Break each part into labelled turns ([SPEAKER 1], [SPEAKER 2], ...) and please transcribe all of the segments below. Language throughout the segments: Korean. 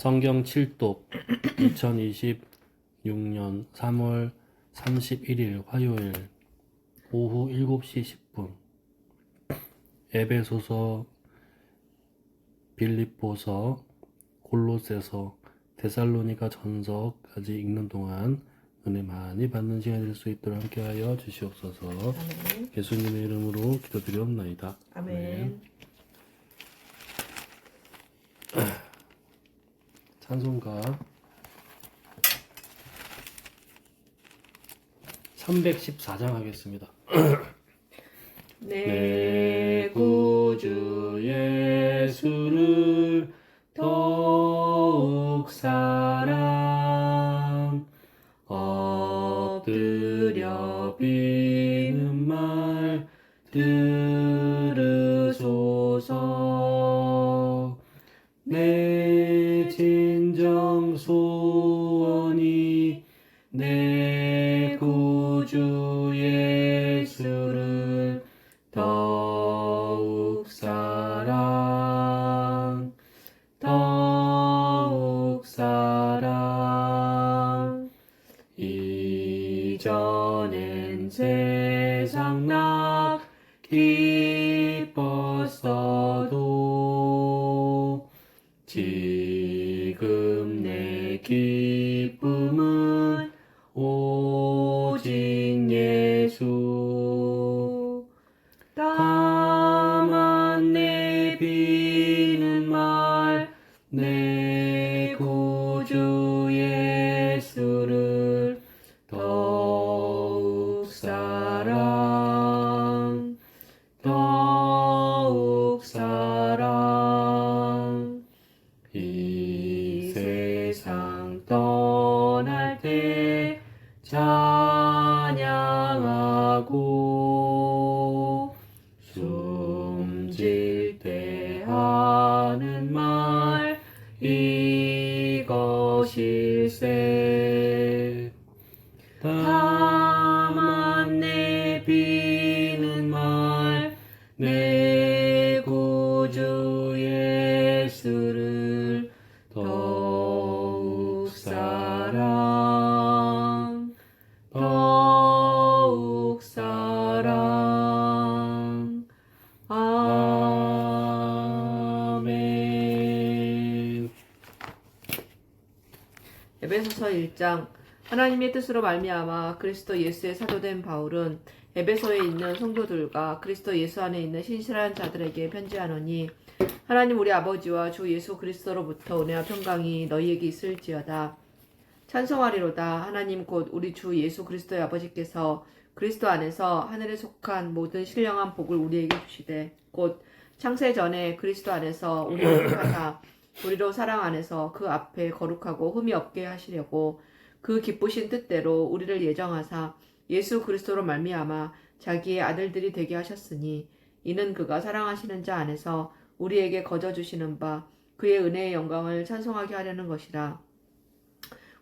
[SPEAKER 1] 성경 7독 2026년 3월 31일 화요일 오후 7시 10분 에베소서, 빌립보서, 골로새서, 데살로니가 전서까지 읽는 동안 은혜 많이 받는 시간이 될 수 있도록 함께하여 주시옵소서.
[SPEAKER 2] 아멘.
[SPEAKER 1] 예수님의 이름으로 기도드리옵나이다.
[SPEAKER 2] 아멘.
[SPEAKER 1] 찬송가 314장 하겠습니다. 내 구주 예수를 더욱 사랑 엎드려 비는 말 들으소서. 내 진정 소원이 내 구주 예수를 더욱 사랑 이전엔 세상 낙 기뻤어도 지금 내 기쁨은 오직 예수. 다만 내 비는 말 내 구주 예수를 더욱 사랑 이 세상 떠날 때 찬양하고 숨질 때 하는 말 이것일세. 다만 내 비는 말 내 구주 예수를 더욱 사랑 아멘.
[SPEAKER 2] 에베소서 1장. 하나님의 뜻으로 말미암아 그리스도 예수의 사도된 바울은 에베소에 있는 성도들과 그리스도 예수 안에 있는 신실한 자들에게 편지하노니, 하나님 우리 아버지와 주 예수 그리스도로부터 은혜와 평강이 너희에게 있을지어다. 찬송하리로다. 하나님 곧 우리 주 예수 그리스도의 아버지께서 그리스도 안에서 하늘에 속한 모든 신령한 복을 우리에게 주시되, 곧 창세 전에 그리스도 안에서 우리를 택하사 우리로 사랑 안에서 그 앞에 거룩하고 흠이 없게 하시려고 그 기쁘신 뜻대로 우리를 예정하사 예수 그리스도로 말미암아 자기의 아들들이 되게 하셨으니, 이는 그가 사랑하시는 자 안에서 우리에게 거저 주시는 바 그의 은혜의 영광을 찬송하게 하려는 것이라.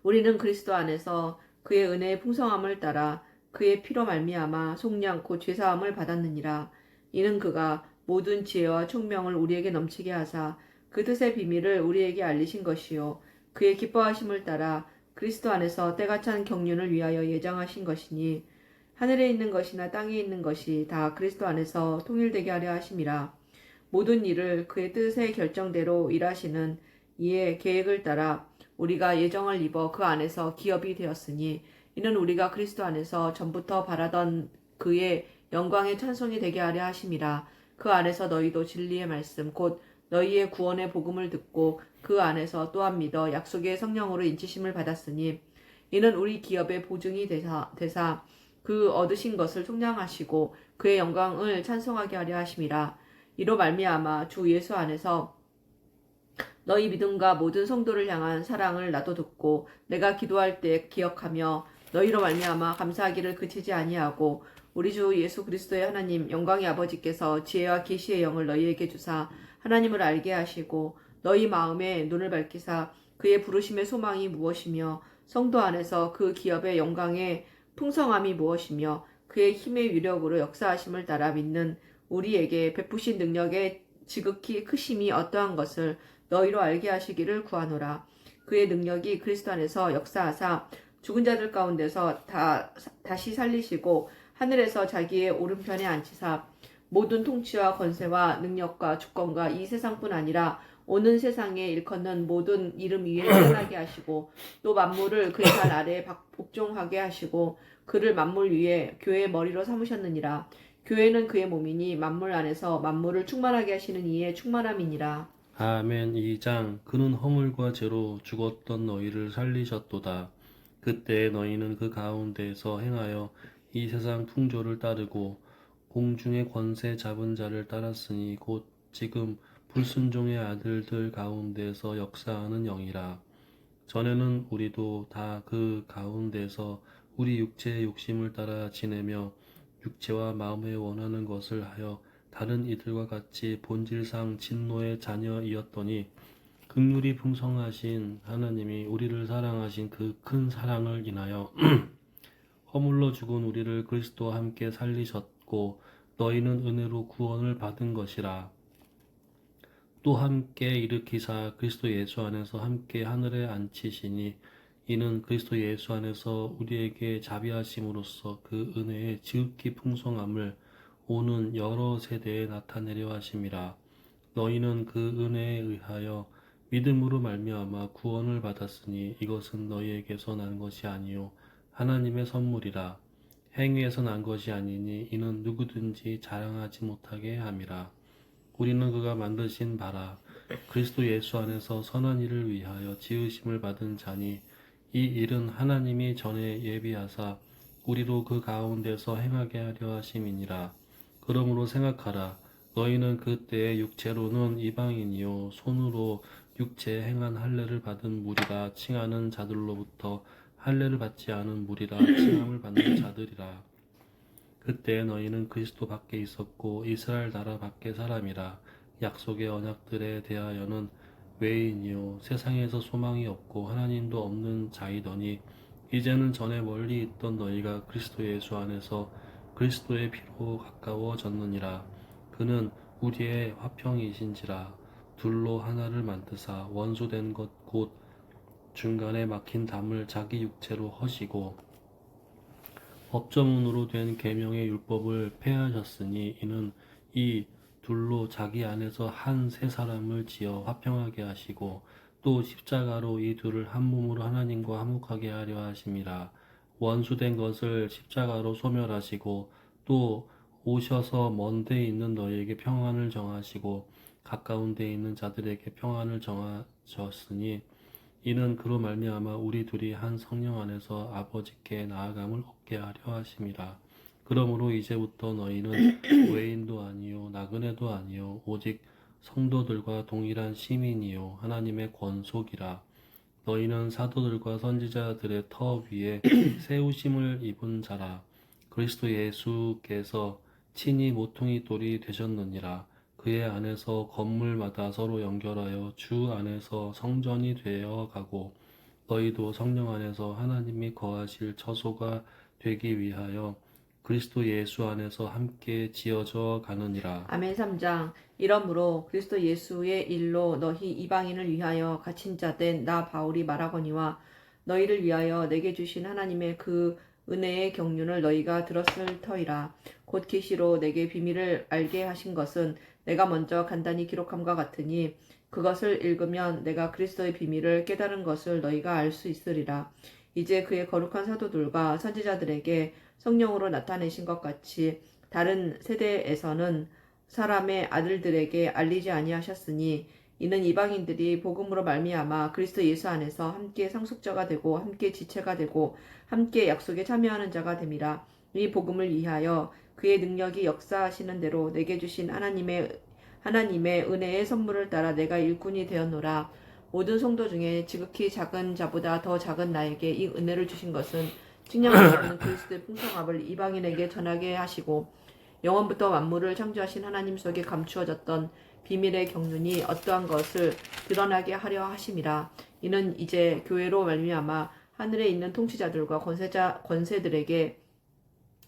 [SPEAKER 2] 우리는 그리스도 안에서 그의 은혜의 풍성함을 따라 그의 피로 말미암아 속량 곧 죄사함을 받았느니라. 이는 그가 모든 지혜와 총명을 우리에게 넘치게 하사 그 뜻의 비밀을 우리에게 알리신 것이요, 그의 기뻐하심을 따라 그리스도 안에서 때가 찬 경륜을 위하여 예정하신 것이니, 하늘에 있는 것이나 땅에 있는 것이 다 그리스도 안에서 통일되게 하려 하심이라. 모든 일을 그의 뜻의 결정대로 일하시는 이의 계획을 따라 우리가 예정을 입어 그 안에서 기업이 되었으니, 이는 우리가 그리스도 안에서 전부터 바라던 그의 영광의 찬송이 되게 하려 하심이라. 그 안에서 너희도 진리의 말씀 곧 너희의 구원의 복음을 듣고 그 안에서 또한 믿어 약속의 성령으로 인치심을 받았으니, 이는 우리 기업의 보증이 되사 그 얻으신 것을 총량하시고 그의 영광을 찬송하게 하려 하심이라. 이로 말미암아 주 예수 안에서 너희 믿음과 모든 성도를 향한 사랑을 나도 듣고 내가 기도할 때 기억하며 너희로 말미암아 감사하기를 그치지 아니하고, 우리 주 예수 그리스도의 하나님 영광의 아버지께서 지혜와 계시의 영을 너희에게 주사 하나님을 알게 하시고 너희 마음에 눈을 밝히사 그의 부르심의 소망이 무엇이며 성도 안에서 그 기업의 영광의 풍성함이 무엇이며 그의 힘의 위력으로 역사하심을 따라 믿는 우리에게 베푸신 능력의 지극히 크심이 어떠한 것을 너희로 알게 하시기를 구하노라. 그의 능력이 그리스도 안에서 역사하사 죽은 자들 가운데서 다시 살리시고 하늘에서 자기의 오른편에 앉히사 모든 통치와 권세와 능력과 주권과 이 세상뿐 아니라 오는 세상에 일컫는 모든 이름 위에 일어나게 하시고 또 만물을 그의 발 아래에 복종하게 하시고 그를 만물 위에 교회의 머리로 삼으셨느니라. 교회는 그의 몸이니 만물 안에서 만물을 충만하게 하시는 이의 충만함이니라.
[SPEAKER 1] 아멘. 2장. 그는 허물과 죄로 죽었던 너희를 살리셨도다. 그때 너희는 그 가운데에서 행하여 이 세상 풍조를 따르고 공중의 권세 잡은 자를 따랐으니 곧 지금 불순종의 아들들 가운데서 역사하는 영이라. 전에는 우리도 다 그 가운데서 우리 육체의 욕심을 따라 지내며 육체와 마음에 원하는 것을 하여 다른 이들과 같이 본질상 진노의 자녀이었더니 긍휼이 풍성하신 하나님이 우리를 사랑하신 그 큰 사랑을 인하여 허물로 죽은 우리를 그리스도와 함께 살리셨고 너희는 은혜로 구원을 받은 것이라. 또 함께 일으키사 그리스도 예수 안에서 함께 하늘에 앉히시니 이는 그리스도 예수 안에서 우리에게 자비하심으로써 그 은혜의 지극히 풍성함을 오는 여러 세대에 나타내려 하심이라. 너희는 그 은혜에 의하여 믿음으로 말미암아 구원을 받았으니 이것은 너희에게서 난 것이 아니요 하나님의 선물이라. 행위에서 난 것이 아니니 이는 누구든지 자랑하지 못하게 함이라. 우리는 그가 만드신 바라 그리스도 예수 안에서 선한 일을 위하여 지으심을 받은 자니 이 일은 하나님이 전에 예비하사 우리로 그 가운데서 행하게 하려 하심이니라. 그러므로 생각하라. 너희는 그때의 육체로는 이방인이요 손으로 육체에 행한 할례를 받은 무리라 칭하는 자들로부터 할례를 받지 않은 무리라 칭함을 받는 자들이라. 그때 너희는 그리스도 밖에 있었고 이스라엘 나라 밖의 사람이라. 약속의 언약들에 대하여는 외인이요 세상에서 소망이 없고 하나님도 없는 자이더니 이제는 전에 멀리 있던 너희가 그리스도 예수 안에서 그리스도의 피로 가까워졌느니라. 그는 우리의 화평이신지라. 둘로 하나를 만드사 원수된 것 곧 중간에 막힌 담을 자기 육체로 허시고 업저문으로 된 계명의 율법을 폐하셨으니 이는 이 둘로 자기 안에서 한 세 사람을 지어 화평하게 하시고 또 십자가로 이 둘을 한 몸으로 하나님과 화목하게 하려 하심이라. 원수된 것을 십자가로 소멸하시고 또 오셔서 먼 데 있는 너희에게 평안을 정하시고 가까운 데 있는 자들에게 평안을 정하셨으니 이는 그로 말미암아 우리 둘이 한 성령 안에서 아버지께 나아감을 얻게 하려 하심이라. 그러므로 이제부터 너희는 외인도 아니요 나그네도 아니요 오직 성도들과 동일한 시민이요 하나님의 권속이라. 너희는 사도들과 선지자들의 터 위에 세우심을 입은 자라. 그리스도 예수께서 친히 모퉁이 돌이 되셨느니라. 그의 안에서 건물마다 서로 연결하여 주 안에서 성전이 되어 가고 너희도 성령 안에서 하나님이 거하실 처소가 되기 위하여 그리스도 예수 안에서 함께 지어져 가느니라.
[SPEAKER 2] 아멘. 3장. 이러므로 그리스도 예수의 일로 너희 이방인을 위하여 갇힌 자 된 나 바울이 말하거니와 너희를 위하여 내게 주신 하나님의 그 은혜의 경륜을 너희가 들었을 터이라. 곧 계시로 내게 비밀을 알게 하신 것은 내가 먼저 간단히 기록함과 같으니 그것을 읽으면 내가 그리스도의 비밀을 깨달은 것을 너희가 알 수 있으리라. 이제 그의 거룩한 사도들과 선지자들에게 성령으로 나타내신 것 같이 다른 세대에서는 사람의 아들들에게 알리지 아니하셨으니 이는 이방인들이 복음으로 말미암아 그리스도 예수 안에서 함께 상속자가 되고 함께 지체가 되고 함께 약속에 참여하는 자가 됨이라. 이 복음을 위하여 그의 능력이 역사하시는 대로 내게 주신 하나님의 은혜의 선물을 따라 내가 일꾼이 되었노라. 모든 성도 중에 지극히 작은 자보다 더 작은 나에게 이 은혜를 주신 것은 측량할 수 없는 그리스도의 풍성함을 이방인에게 전하게 하시고 영원부터 만물을 창조하신 하나님 속에 감추어졌던 비밀의 경륜이 어떠한 것을 드러나게 하려 하심이라. 이는 이제 교회로 말미암아 하늘에 있는 통치자들과 권세들에게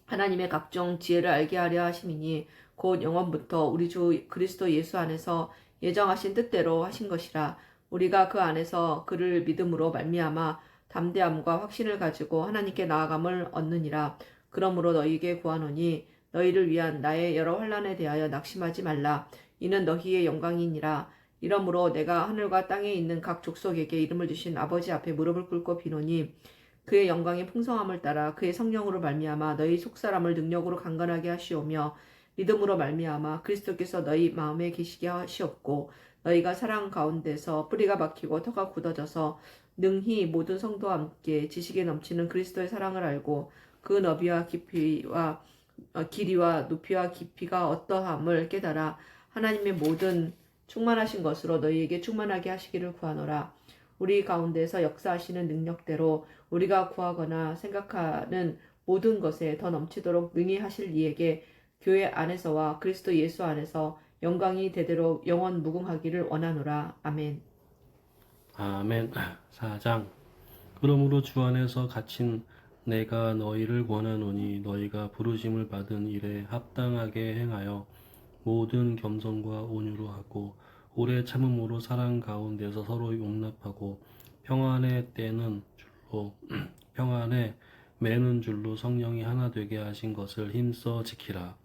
[SPEAKER 2] 하나님의 각종 지혜를 알게 하려 하심이니 곧 영원부터 우리 주 그리스도 예수 안에서 예정하신 뜻대로 하신 것이라. 우리가 그 안에서 그를 믿음으로 말미암아 담대함과 확신을 가지고 하나님께 나아감을 얻느니라. 그러므로 너희에게 구하노니 너희를 위한 나의 여러 환난에 대하여 낙심하지 말라. 이는 너희의 영광이니라. 이러므로 내가 하늘과 땅에 있는 각 족속에게 이름을 주신 아버지 앞에 무릎을 꿇고 비노니 그의 영광의 풍성함을 따라 그의 성령으로 말미암아 너희 속사람을 능력으로 강건하게 하시오며 믿음으로 말미암아 그리스도께서 너희 마음에 계시게 하시옵고 너희가 사랑 가운데서 뿌리가 박히고 터가 굳어져서 능히 모든 성도와 함께 지식에 넘치는 그리스도의 사랑을 알고 그 너비와 깊이와 길이와 높이와 깊이가 어떠함을 깨달아 하나님의 모든 충만하신 것으로 너희에게 충만하게 하시기를 구하노라. 우리 가운데서 역사하시는 능력대로 우리가 구하거나 생각하는 모든 것에 더 넘치도록 능히 하실 이에게 교회 안에서와 그리스도 예수 안에서 영광이 대대로 영원 무궁하기를 원하노라. 아멘.
[SPEAKER 1] 아멘. 4장. 그러므로 주 안에서 갇힌 내가 너희를 권하노니 너희가 부르심을 받은 일에 합당하게 행하여 모든 겸손과 온유로 하고 오래 참음으로 사랑 가운데서 서로 용납하고 평안에 떼는 줄로 평안에 매는 줄로 성령이 하나 되게 하신 것을 힘써 지키라.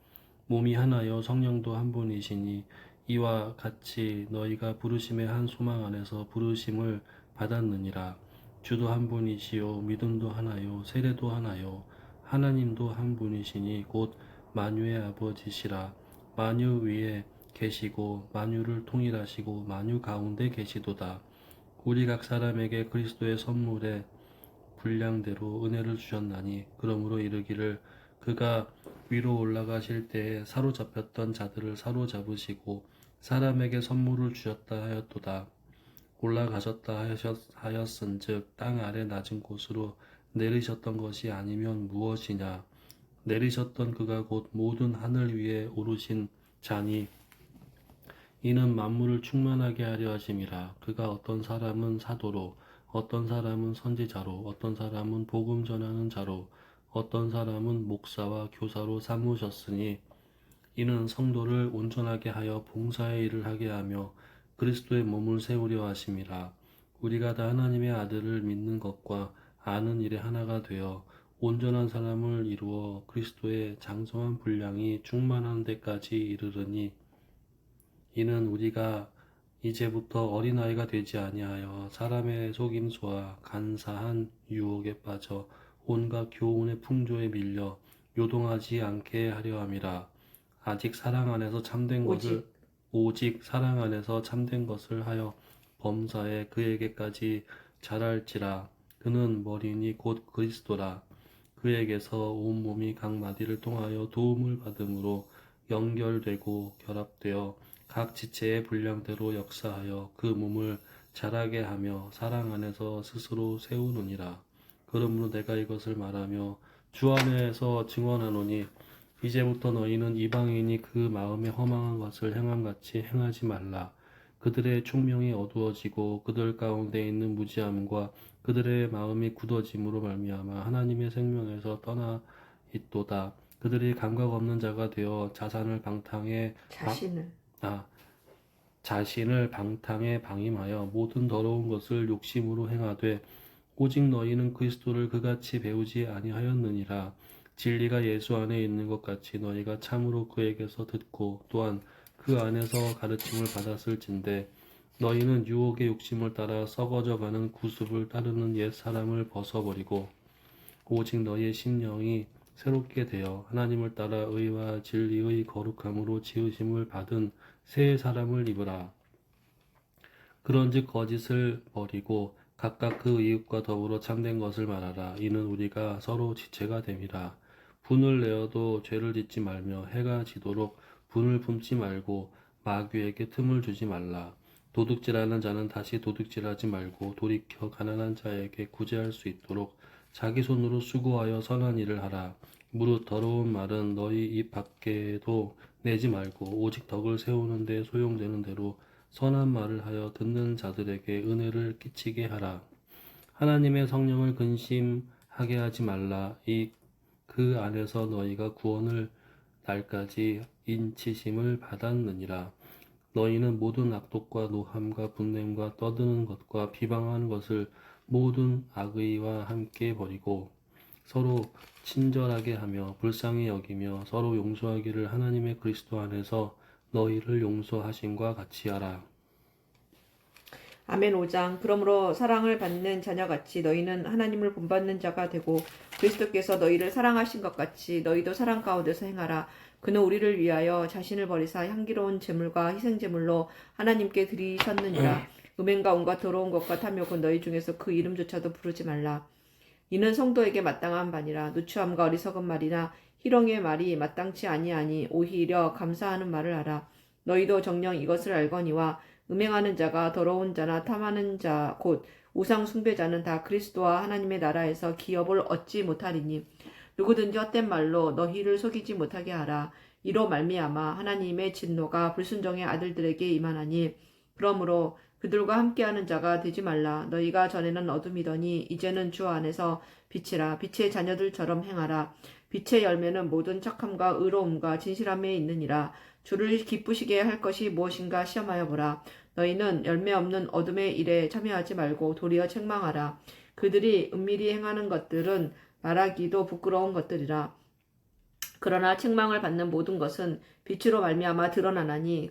[SPEAKER 1] 몸이 하나요 성령도 한 분이시니 이와 같이 너희가 부르심의 한 소망 안에서 부르심을 받았느니라. 주도 한 분이시요 믿음도 하나요 세례도 하나요 하나님도 한 분이시니 곧 만유의 아버지시라. 만유 위에 계시고 만유를 통일하시고 만유 가운데 계시도다. 우리 각 사람에게 그리스도의 선물의 분량대로 은혜를 주셨나니 그러므로 이르기를 그가 위로 올라가실 때에 사로잡혔던 자들을 사로잡으시고 사람에게 선물을 주셨다 하였도다. 올라가셨다 하였은즉 땅 아래 낮은 곳으로 내리셨던 것이 아니면 무엇이냐. 내리셨던 그가 곧 모든 하늘 위에 오르신 자니 이는 만물을 충만하게 하려 하심이라. 그가 어떤 사람은 사도로 어떤 사람은 선지자로 어떤 사람은 복음 전하는 자로 어떤 사람은 목사와 교사로 삼으셨으니 이는 성도를 온전하게 하여 봉사의 일을 하게 하며 그리스도의 몸을 세우려 하심이라. 우리가 다 하나님의 아들을 믿는 것과 아는 일에 하나가 되어 온전한 사람을 이루어 그리스도의 장성한 분량이 충만한 데까지 이르르니 이는 우리가 이제부터 어린아이가 되지 아니하여 사람의 속임수와 간사한 유혹에 빠져 온갖 교훈의 풍조에 밀려 요동하지 않게 하려 함이라. 오직 사랑 안에서 참된 것을 하여 범사에 그에게까지 자랄지라. 그는 머리니 곧 그리스도라. 그에게서 온 몸이 각 마디를 통하여 도움을 받음으로 연결되고 결합되어 각 지체의 분량대로 역사하여 그 몸을 자라게 하며 사랑 안에서 스스로 세우느니라. 그러므로 내가 이것을 말하며 주 안에서 증언하노니 이제부터 너희는 이방인이 그 마음에 허망한 것을 행함같이 행하지 말라. 그들의 총명이 어두워지고 그들 가운데 있는 무지함과 그들의 마음이 굳어짐으로 말미암아 하나님의 생명에서 떠나 있도다. 그들이 감각 없는 자가 되어 자신을 방탕에 방임하여 모든 더러운 것을 욕심으로 행하되 오직 너희는 그리스도를 그같이 배우지 아니하였느니라. 진리가 예수 안에 있는 것 같이 너희가 참으로 그에게서 듣고 또한 그 안에서 가르침을 받았을진데 너희는 유혹의 욕심을 따라 썩어져가는 구습을 따르는 옛 사람을 벗어버리고 오직 너희의 심령이 새롭게 되어 하나님을 따라 의와 진리의 거룩함으로 지으심을 받은 새 사람을 입으라. 그런즉 거짓을 버리고 각각 그 이웃과 더불어 참된 것을 말하라. 이는 우리가 서로 지체가 됨이라. 분을 내어도 죄를 짓지 말며 해가 지도록 분을 품지 말고 마귀에게 틈을 주지 말라. 도둑질하는 자는 다시 도둑질하지 말고 돌이켜 가난한 자에게 구제할 수 있도록 자기 손으로 수고하여 선한 일을 하라. 무릇 더러운 말은 너희 입 밖에도 내지 말고 오직 덕을 세우는 데 소용되는 대로 선한 말을 하여 듣는 자들에게 은혜를 끼치게 하라. 하나님의 성령을 근심하게 하지 말라. 그 안에서 너희가 구원을 날까지 인치심을 받았느니라. 너희는 모든 악독과 노함과 분냄과 떠드는 것과 비방하는 것을 모든 악의와 함께 버리고 서로 친절하게 하며 불쌍히 여기며 서로 용서하기를 하나님의 그리스도 안에서 너희를 용서하심과 같이 하라.
[SPEAKER 2] 아멘. 5장. 그러므로 사랑을 받는 자녀같이 너희는 하나님을 본받는 자가 되고 그리스도께서 너희를 사랑하신 것 같이 너희도 사랑 가운데서 행하라. 그는 우리를 위하여 자신을 버리사 향기로운 제물과 희생제물로 하나님께 드리셨느니라. 음행과 온갖 더러운 것과 탐욕은 너희 중에서 그 이름조차도 부르지 말라. 이는 성도에게 마땅한 바니라. 누추함과 어리석은 말이나 희롱의 말이 마땅치 아니하니 오히려 감사하는 말을 하라. 너희도 정녕 이것을 알거니와 음행하는 자가 더러운 자나 탐하는 자 곧 우상 숭배자는 다 그리스도와 하나님의 나라에서 기업을 얻지 못하리니 누구든지 헛된 말로 너희를 속이지 못하게 하라. 이로 말미암아 하나님의 진노가 불순종의 아들들에게 임하나니 그러므로 그들과 함께하는 자가 되지 말라. 너희가 전에는 어둠이더니 이제는 주 안에서 빛이라. 빛의 자녀들처럼 행하라. 빛의 열매는 모든 착함과 의로움과 진실함에 있느니라. 주를 기쁘시게 할 것이 무엇인가 시험하여 보라. 너희는 열매 없는 어둠의 일에 참여하지 말고 도리어 책망하라. 그들이 은밀히 행하는 것들은 말하기도 부끄러운 것들이라. 그러나 책망을 받는 모든 것은 빛으로 말미암아 드러나나니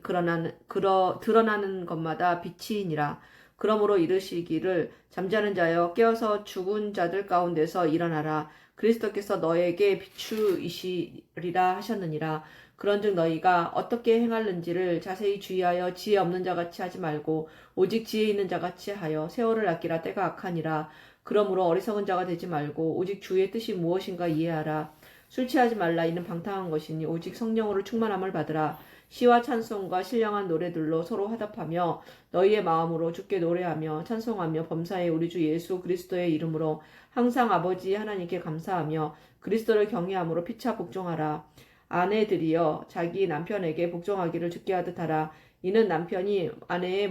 [SPEAKER 2] 드러나는 것마다 빛이니라. 그러므로 이르시기를 잠자는 자여 깨어서 죽은 자들 가운데서 일어나라. 그리스도께서 너에게 비추이시리라 하셨느니라. 그런즉 너희가 어떻게 행할는지를 자세히 주의하여 지혜 없는 자같이 하지 말고 오직 지혜 있는 자같이 하여 세월을 아끼라. 때가 악하니라. 그러므로 어리석은 자가 되지 말고 오직 주의 뜻이 무엇인가 이해하라. 술 취하지 말라. 이는 방탕한 것이니 오직 성령으로 충만함을 받으라. 시와 찬송과 신령한 노래들로 서로 화답하며 너희의 마음으로 주께 노래하며 찬송하며 범사에 우리 주 예수 그리스도의 이름으로 항상 아버지 하나님께 감사하며 그리스도를 경외함으로 피차 복종하라. 아내들이여 자기 남편에게 복종하기를 주께 하듯 하라. 이는 남편이 아내의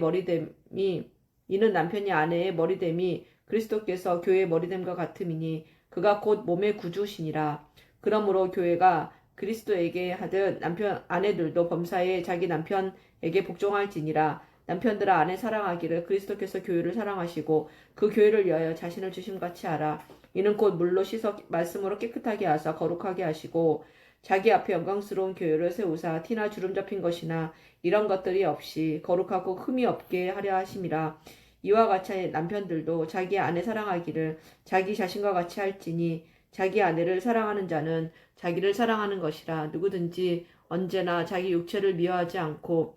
[SPEAKER 2] 머리됨이 그리스도께서 교회의 머리됨과 같음이니 그가 곧 몸의 구주시니라. 그러므로 교회가 그리스도에게 하듯 아내들도 범사에 자기 남편에게 복종할지니라. 남편들아 아내 사랑하기를 그리스도께서 교회를 사랑하시고 그 교회를 위하여 자신을 주심같이 하라. 이는 곧 물로 씻어 말씀으로 깨끗하게 하사 거룩하게 하시고 자기 앞에 영광스러운 교회를 세우사 티나 주름 잡힌 것이나 이런 것들이 없이 거룩하고 흠이 없게 하려 하심이라. 이와 같이 남편들도 자기 아내 사랑하기를 자기 자신과 같이 할지니 자기 아내를 사랑하는 자는 자기를 사랑하는 것이라. 누구든지 언제나 자기 육체를 미워하지 않고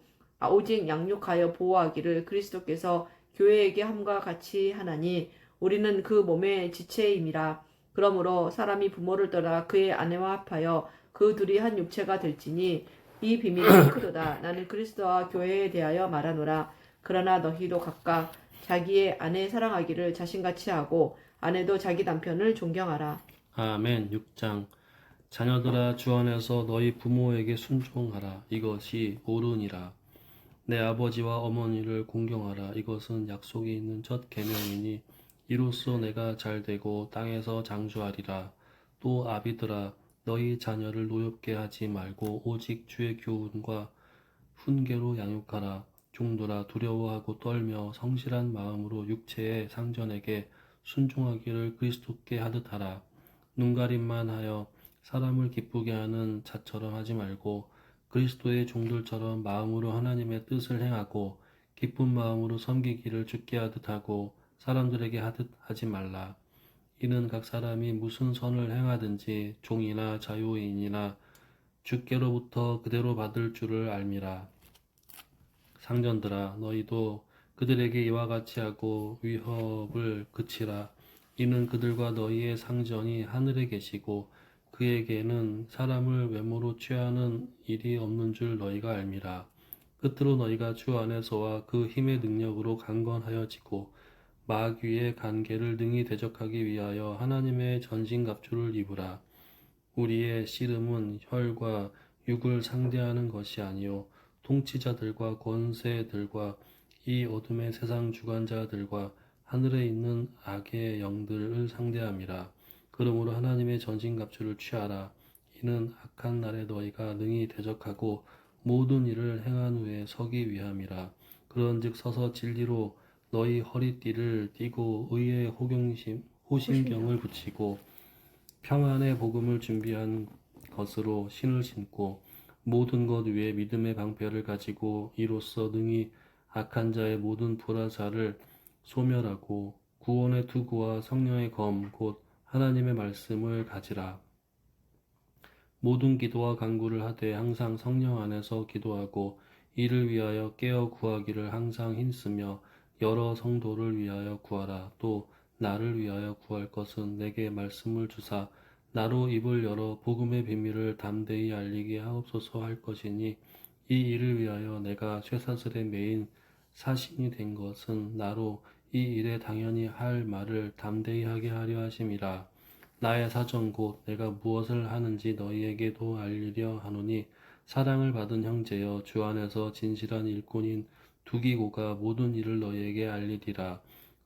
[SPEAKER 2] 오직 양육하여 보호하기를 그리스도께서 교회에게 함과 같이 하나니 우리는 그 몸의 지체임이라. 그러므로 사람이 부모를 떠나 그의 아내와 합하여 그 둘이 한 육체가 될지니 이 비밀이 크도다. 나는 그리스도와 교회에 대하여 말하노라. 그러나 너희도 각각 자기의 아내 사랑하기를 자신같이 하고 아내도 자기 남편을 존경하라.
[SPEAKER 1] 아멘. 6장. 자녀들아 주 안에서 너희 부모에게 순종하라. 이것이 옳으니라. 내 아버지와 어머니를 공경하라. 이것은 약속이 있는 첫 계명이니 이로써 내가 잘되고 땅에서 장수하리라. 또 아비들아 너희 자녀를 노엽게 하지 말고 오직 주의 교훈과 훈계로 양육하라. 종들아 두려워하고 떨며 성실한 마음으로 육체의 상전에게 순종하기를 그리스도께 하듯 하라. 눈가림만 하여 사람을 기쁘게 하는 자처럼 하지 말고 그리스도의 종들처럼 마음으로 하나님의 뜻을 행하고 기쁜 마음으로 섬기기를 주께 하듯 하고 사람들에게 하듯 하지 말라. 이는 각 사람이 무슨 선을 행하든지 종이나 자유인이나 주께로부터 그대로 받을 줄을 알미라. 상전들아 너희도 그들에게 이와 같이 하고 위협을 그치라. 이는 그들과 너희의 상전이 하늘에 계시고 그에게는 사람을 외모로 취하는 일이 없는 줄 너희가 알미라. 끝으로 너희가 주 안에서와 그 힘의 능력으로 강건하여지고 마귀의 간계를 능히 대적하기 위하여 하나님의 전신갑주를 입으라. 우리의 씨름은 혈과 육을 상대하는 것이 아니요 통치자들과 권세들과 이 어둠의 세상 주관자들과 하늘에 있는 악의 영들을 상대함이라. 그러므로 하나님의 전신갑주를 취하라. 이는 악한 날에 너희가 능히 대적하고 모든 일을 행한 후에 서기 위함이라. 그런즉 서서 진리로 너희 허리띠를 띠고 의의 호심경을 붙이고 평안의 복음을 준비한 것으로 신을 신고 모든 것 위에 믿음의 방패를 가지고 이로써 능히 악한 자의 모든 불화살을 소멸하고 구원의 투구와 성령의 검 곧 하나님의 말씀을 가지라. 모든 기도와 간구를 하되 항상 성령 안에서 기도하고 이를 위하여 깨어 구하기를 항상 힘쓰며 여러 성도를 위하여 구하라. 또 나를 위하여 구할 것은 내게 말씀을 주사 나로 입을 열어 복음의 비밀을 담대히 알리게 하옵소서 할 것이니 이 일을 위하여 내가 쇠사슬에 매인 사신이 된 것은 나로 이 일에 당연히 할 말을 담대히 하게 하려 하심이라. 나의 사정 곧 내가 무엇을 하는지 너희에게도 알리려 하노니 사랑을 받은 형제여 주 안에서 진실한 일꾼인 두기고가 모든 일을 너희에게 알리리라.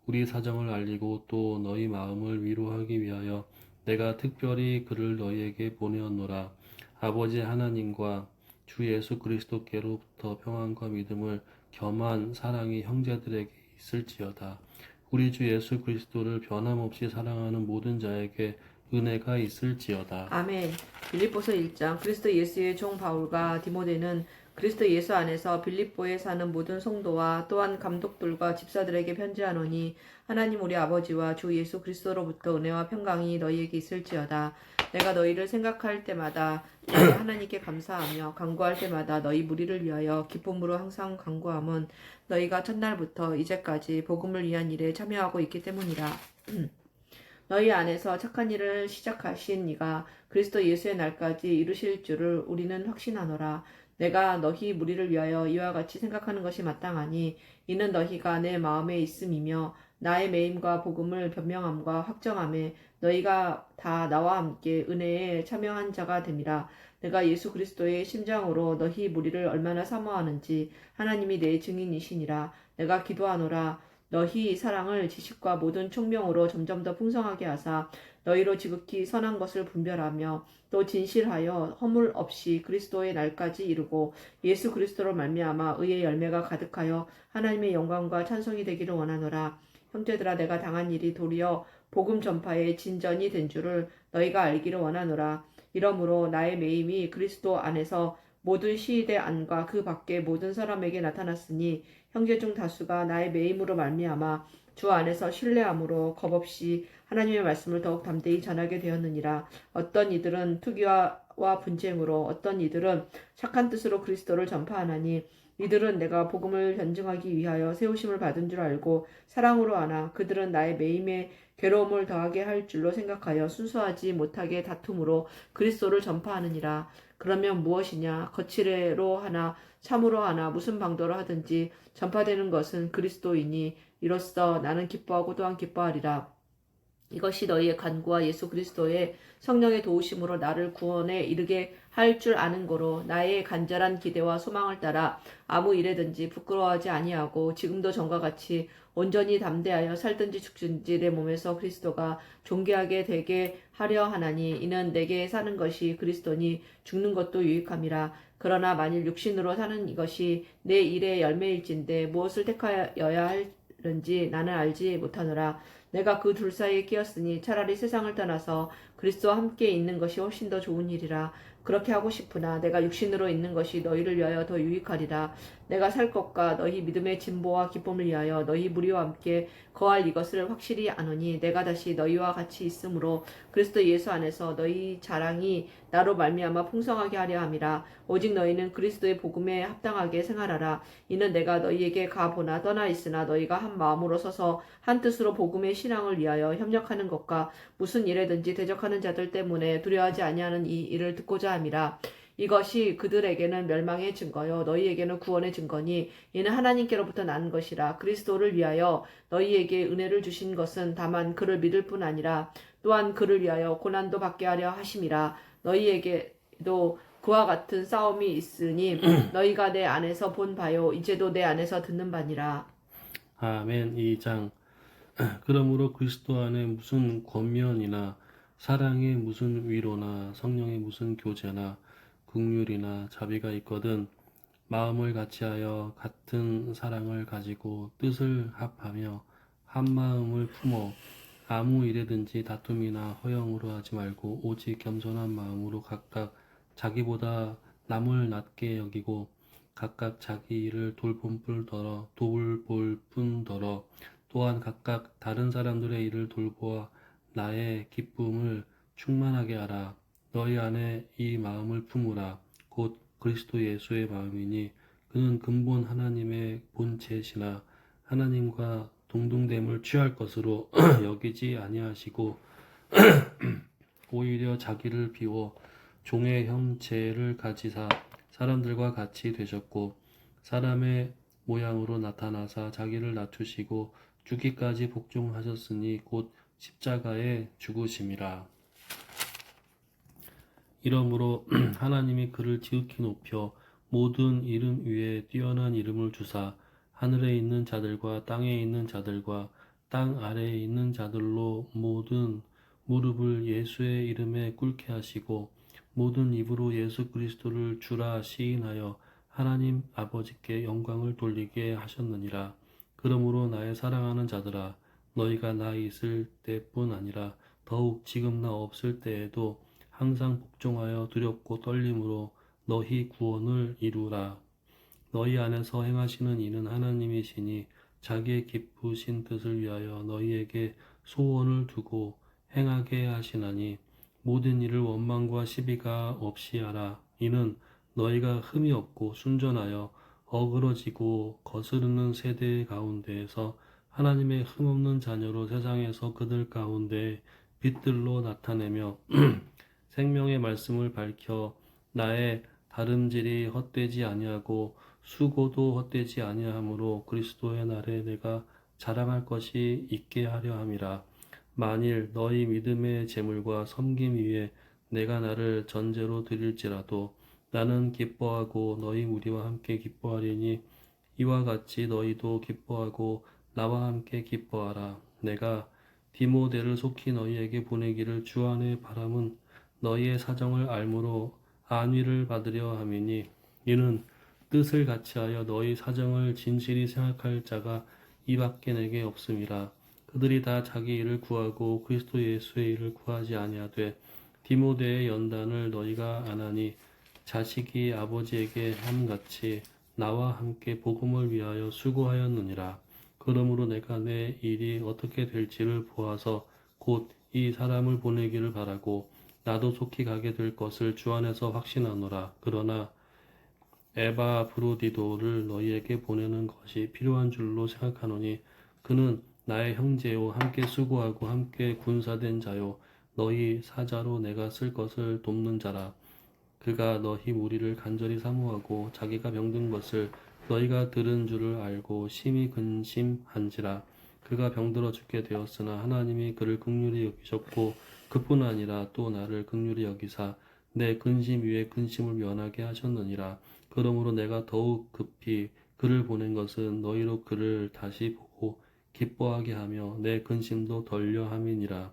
[SPEAKER 1] 우리 사정을 알리고 또 너희 마음을 위로하기 위하여 내가 특별히 그를 너희에게 보내었노라. 아버지 하나님과 주 예수 그리스도께로부터 평안과 믿음을 겸한 사랑이 형제들에게 있을지어다. 우리 주 예수 그리스도를 변함없이 사랑하는 모든 자에게 은혜가 있을지어다.
[SPEAKER 2] 아멘. 빌립보서 1장. 그리스도 예수의 종 바울과 디모데는 그리스도 예수 안에서 빌립보에 사는 모든 성도와 또한 감독들과 집사들에게 편지하노니 하나님 우리 아버지와 주 예수 그리스도로부터 은혜와 평강이 너희에게 있을지어다. 내가 너희를 생각할 때마다 너희 하나님께 감사하며 간구할 때마다 너희 무리를 위하여 기쁨으로 항상 간구함은 너희가 첫날부터 이제까지 복음을 위한 일에 참여하고 있기 때문이라. 너희 안에서 착한 일을 시작하신 이가 그리스도 예수의 날까지 이루실 줄을 우리는 확신하노라. 내가 너희 무리를 위하여 이와 같이 생각하는 것이 마땅하니 이는 너희가 내 마음에 있음이며 나의 매임과 복음을 변명함과 확정함에 너희가 다 나와 함께 은혜에 참여한 자가 됨이라. 내가 예수 그리스도의 심장으로 너희 무리를 얼마나 사모하는지 하나님이 내 증인이시니라. 내가 기도하노라. 너희 사랑을 지식과 모든 총명으로 점점 더 풍성하게 하사 너희로 지극히 선한 것을 분별하며 또 진실하여 허물 없이 그리스도의 날까지 이루고 예수 그리스도로 말미암아 의의 열매가 가득하여 하나님의 영광과 찬송이 되기를 원하노라. 형제들아 내가 당한 일이 도리어 복음 전파의 진전이 된 줄을 너희가 알기를 원하노라. 이러므로 나의 매임이 그리스도 안에서 모든 시위대 안과 그 밖의 모든 사람에게 나타났으니 형제 중 다수가 나의 매임으로 말미암아 주 안에서 신뢰함으로 겁없이 하나님의 말씀을 더욱 담대히 전하게 되었느니라. 어떤 이들은 투기와 분쟁으로 어떤 이들은 착한 뜻으로 그리스도를 전파하나니 이들은 내가 복음을 변증하기 위하여 세우심을 받은 줄 알고 사랑으로 하나 그들은 나의 매임에 괴로움을 더하게 할 줄로 생각하여 순수하지 못하게 다툼으로 그리스도를 전파하느니라. 그러면 무엇이냐? 거칠애로 하나 참으로 하나 무슨 방도로 하든지 전파되는 것은 그리스도이니 이로써 나는 기뻐하고 또한 기뻐하리라. 이것이 너희의 간구와 예수 그리스도의 성령의 도우심으로 나를 구원에 이르게 할 줄 아는 거로 나의 간절한 기대와 소망을 따라 아무 일에든지 부끄러워하지 아니하고 지금도 전과 같이 온전히 담대하여 살든지 죽든지 내 몸에서 그리스도가 존귀하게 되게 하려 하나니 이는 내게 사는 것이 그리스도니 죽는 것도 유익함이라. 그러나 만일 육신으로 사는 이것이 내 일의 열매일진데 무엇을 택하여야 할는지 나는 알지 못하노라. 내가 그 둘 사이에 끼었으니 차라리 세상을 떠나서 그리스도와 함께 있는 것이 훨씬 더 좋은 일이라. 그렇게 하고 싶으나 내가 육신으로 있는 것이 너희를 위하여 더 유익하리라. 내가 살 것과 너희 믿음의 진보와 기쁨을 위하여 너희 무리와 함께 거할 이것을 확실히 아노니 내가 다시 너희와 같이 있으므로 그리스도 예수 안에서 너희 자랑이 나로 말미암아 풍성하게 하려 함이라. 오직 너희는 그리스도의 복음에 합당하게 생활하라. 이는 내가 너희에게 가보나 떠나 있으나 너희가 한 마음으로 서서 한 뜻으로 복음의 신앙을 위하여 협력하는 것과 무슨 일에든지 대적하는 자들 때문에 두려워하지 아니하는 이 일을 듣고자 함이라. 이것이 그들에게는 멸망의 증거요 너희에게는 구원의 증거니 이는 하나님께로부터 난 것이라. 그리스도를 위하여 너희에게 은혜를 주신 것은 다만 그를 믿을 뿐 아니라 또한 그를 위하여 고난도 받게 하려 하심이라. 너희에게도 그와 같은 싸움이 있으니 너희가 내 안에서 본 바요 이제도 내 안에서 듣는 바니라.
[SPEAKER 1] 아멘. 2장. 그러므로 그리스도 안에 무슨 권면이나 사랑의 무슨 위로나 성령의 무슨 교제나 긍휼이나 자비가 있거든 마음을 같이하여 같은 사랑을 가지고 뜻을 합하며 한 마음을 품어 아무 일에든지 다툼이나 허영으로 하지 말고 오직 겸손한 마음으로 각각 자기보다 남을 낮게 여기고 각각 자기 일을 돌볼 뿐더러 또한 각각 다른 사람들의 일을 돌보아 나의 기쁨을 충만하게 하라. 너희 안에 이 마음을 품으라. 곧 그리스도 예수의 마음이니 그는 근본 하나님의 본체시나 하나님과 동등됨을 취할 것으로 여기지 아니하시고 오히려 자기를 비워 종의 형체를 가지사 사람들과 같이 되셨고 사람의 모양으로 나타나사 자기를 낮추시고 죽기까지 복종하셨으니 곧 십자가에 죽으심이라. 이러므로 하나님이 그를 지극히 높여 모든 이름 위에 뛰어난 이름을 주사 하늘에 있는 자들과 땅에 있는 자들과 땅 아래에 있는 자들로 모든 무릎을 예수의 이름에 꿇게 하시고 모든 입으로 예수 그리스도를 주라 시인하여 하나님 아버지께 영광을 돌리게 하셨느니라. 그러므로 나의 사랑하는 자들아 너희가 나 있을 때뿐 아니라 더욱 지금 나 없을 때에도 항상 복종하여 두렵고 떨림으로 너희 구원을 이루라. 너희 안에서 행하시는 이는 하나님이시니 자기의 기쁘신 뜻을 위하여 너희에게 소원을 두고 행하게 하시나니 모든 일을 원망과 시비가 없이 하라. 이는 너희가 흠이 없고 순전하여 어그러지고 거스르는 세대 가운데에서 하나님의 흠없는 자녀로 세상에서 그들 가운데 빛들로 나타내며 생명의 말씀을 밝혀 나의 다름질이 헛되지 아니하고 수고도 헛되지 아니하므로 그리스도의 날에 내가 자랑할 것이 있게 하려 함이라. 만일 너희 믿음의 재물과 섬김 위에 내가 나를 전제로 드릴지라도 나는 기뻐하고 너희 무리와 함께 기뻐하리니 이와 같이 너희도 기뻐하고 나와 함께 기뻐하라. 내가 디모데를 속히 너희에게 보내기를 주 안에 바람은 너희의 사정을 알므로 안위를 받으려 함이니 이는 뜻을 같이하여 너희 사정을 진실이 생각할 자가 이밖에 내게 없음이라. 그들이 다 자기 일을 구하고 그리스도 예수의 일을 구하지 아니하되 디모데의 연단을 너희가 안하니 자식이 아버지에게 함같이 나와 함께 복음을 위하여 수고하였느니라. 그러므로 내가 내 일이 어떻게 될지를 보아서 곧 이 사람을 보내기를 바라고 나도 속히 가게 될 것을 주 안에서 확신하노라. 그러나 에바브로디도를 너희에게 보내는 것이 필요한 줄로 생각하노니 그는 나의 형제요 함께 수고하고 함께 군사된 자요 너희 사자로 내가 쓸 것을 돕는 자라. 그가 너희 무리를 간절히 사모하고 자기가 병든 것을 너희가 들은 줄을 알고 심히 근심한지라. 그가 병들어 죽게 되었으나 하나님이 그를 긍휼히 여기셨고 그뿐 아니라 또 나를 긍휼히 여기사 내 근심 위에 근심을 면하게 하셨느니라. 그러므로 내가 더욱 급히 그를 보낸 것은 너희로 그를 다시 보고 기뻐하게 하며 내 근심도 덜려 함이니라.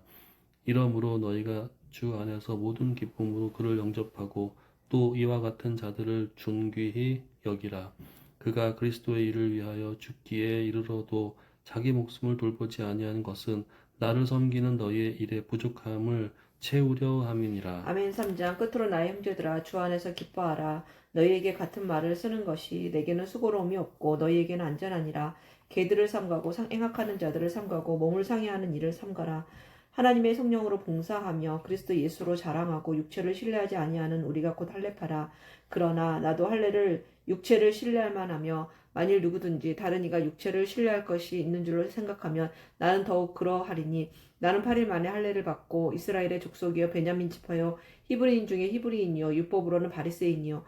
[SPEAKER 1] 이러므로 너희가 주 안에서 모든 기쁨으로 그를 영접하고 또 이와 같은 자들을 존귀히 여기라. 그가 그리스도의 일을 위하여 죽기에 이르러도 자기 목숨을 돌보지 아니한 것은 나를 섬기는 너희의 일의 부족함을 채우려 함이니라.
[SPEAKER 2] 아멘. 3장. 끝으로 나의 형제들아 주 안에서 기뻐하라. 너희에게 같은 말을 쓰는 것이 내게는 수고로움이 없고 너희에게는 안전하니라. 개들을 삼가고 행악하는 자들을 삼가고 몸을 상해하는 일을 삼가라. 하나님의 성령으로 봉사하며 그리스도 예수로 자랑하고 육체를 신뢰하지 아니하는 우리가 곧 할례파라. 그러나 나도 할례를 육체를 신뢰할 만하며 만일 누구든지 다른 이가 육체를 신뢰할 것이 있는 줄로 생각하면 나는 더욱 그러하리니 나는 8일 만에 할례를 받고 이스라엘의 족속이여 베냐민 지파여 히브리인 중에 히브리인이요 율법으로는 바리새인이요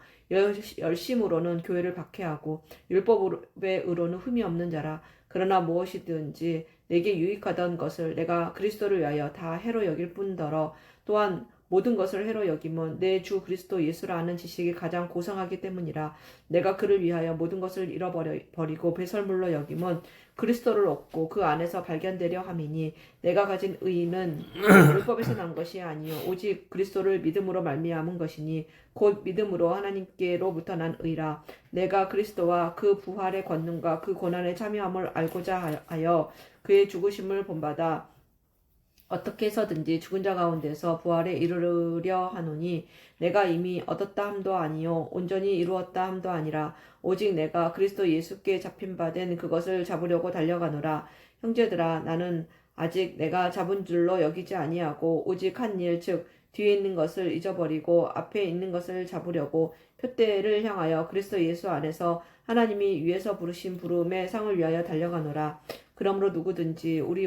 [SPEAKER 2] 열심으로는 교회를 박해하고 율법의 의로는 흠이 없는 자라. 그러나 무엇이든지 내게 유익하던 것을 내가 그리스도를 위하여 다 해로 여길 뿐더러 또한 모든 것을 해로 여김은 내 주 그리스도 예수를 아는 지식이 가장 고상하기 때문이라. 내가 그를 위하여 모든 것을 잃어버리고 배설물로 여김은 그리스도를 얻고 그 안에서 발견되려 함이니 내가 가진 의는 율법에서 난 것이 아니요 오직 그리스도를 믿음으로 말미암은 것이니 곧 믿음으로 하나님께로부터 난 의라. 내가 그리스도와 그 부활의 권능과 그 고난의 참여함을 알고자 하여 그의 죽으심을 본받아 어떻게 해서든지 죽은 자 가운데서 부활에 이르려 하노니 내가 이미 얻었다 함도 아니요 온전히 이루었다 함도 아니라 오직 내가 그리스도 예수께 잡힌 바 된 그것을 잡으려고 달려가노라. 형제들아 나는 아직 내가 잡은 줄로 여기지 아니하고 오직 한 일 즉 뒤에 있는 것을 잊어버리고 앞에 있는 것을 잡으려고 표대를 향하여 그리스도 예수 안에서 하나님이 위에서 부르신 부름의 상을 위하여 달려가노라. 그러므로 누구든지 우리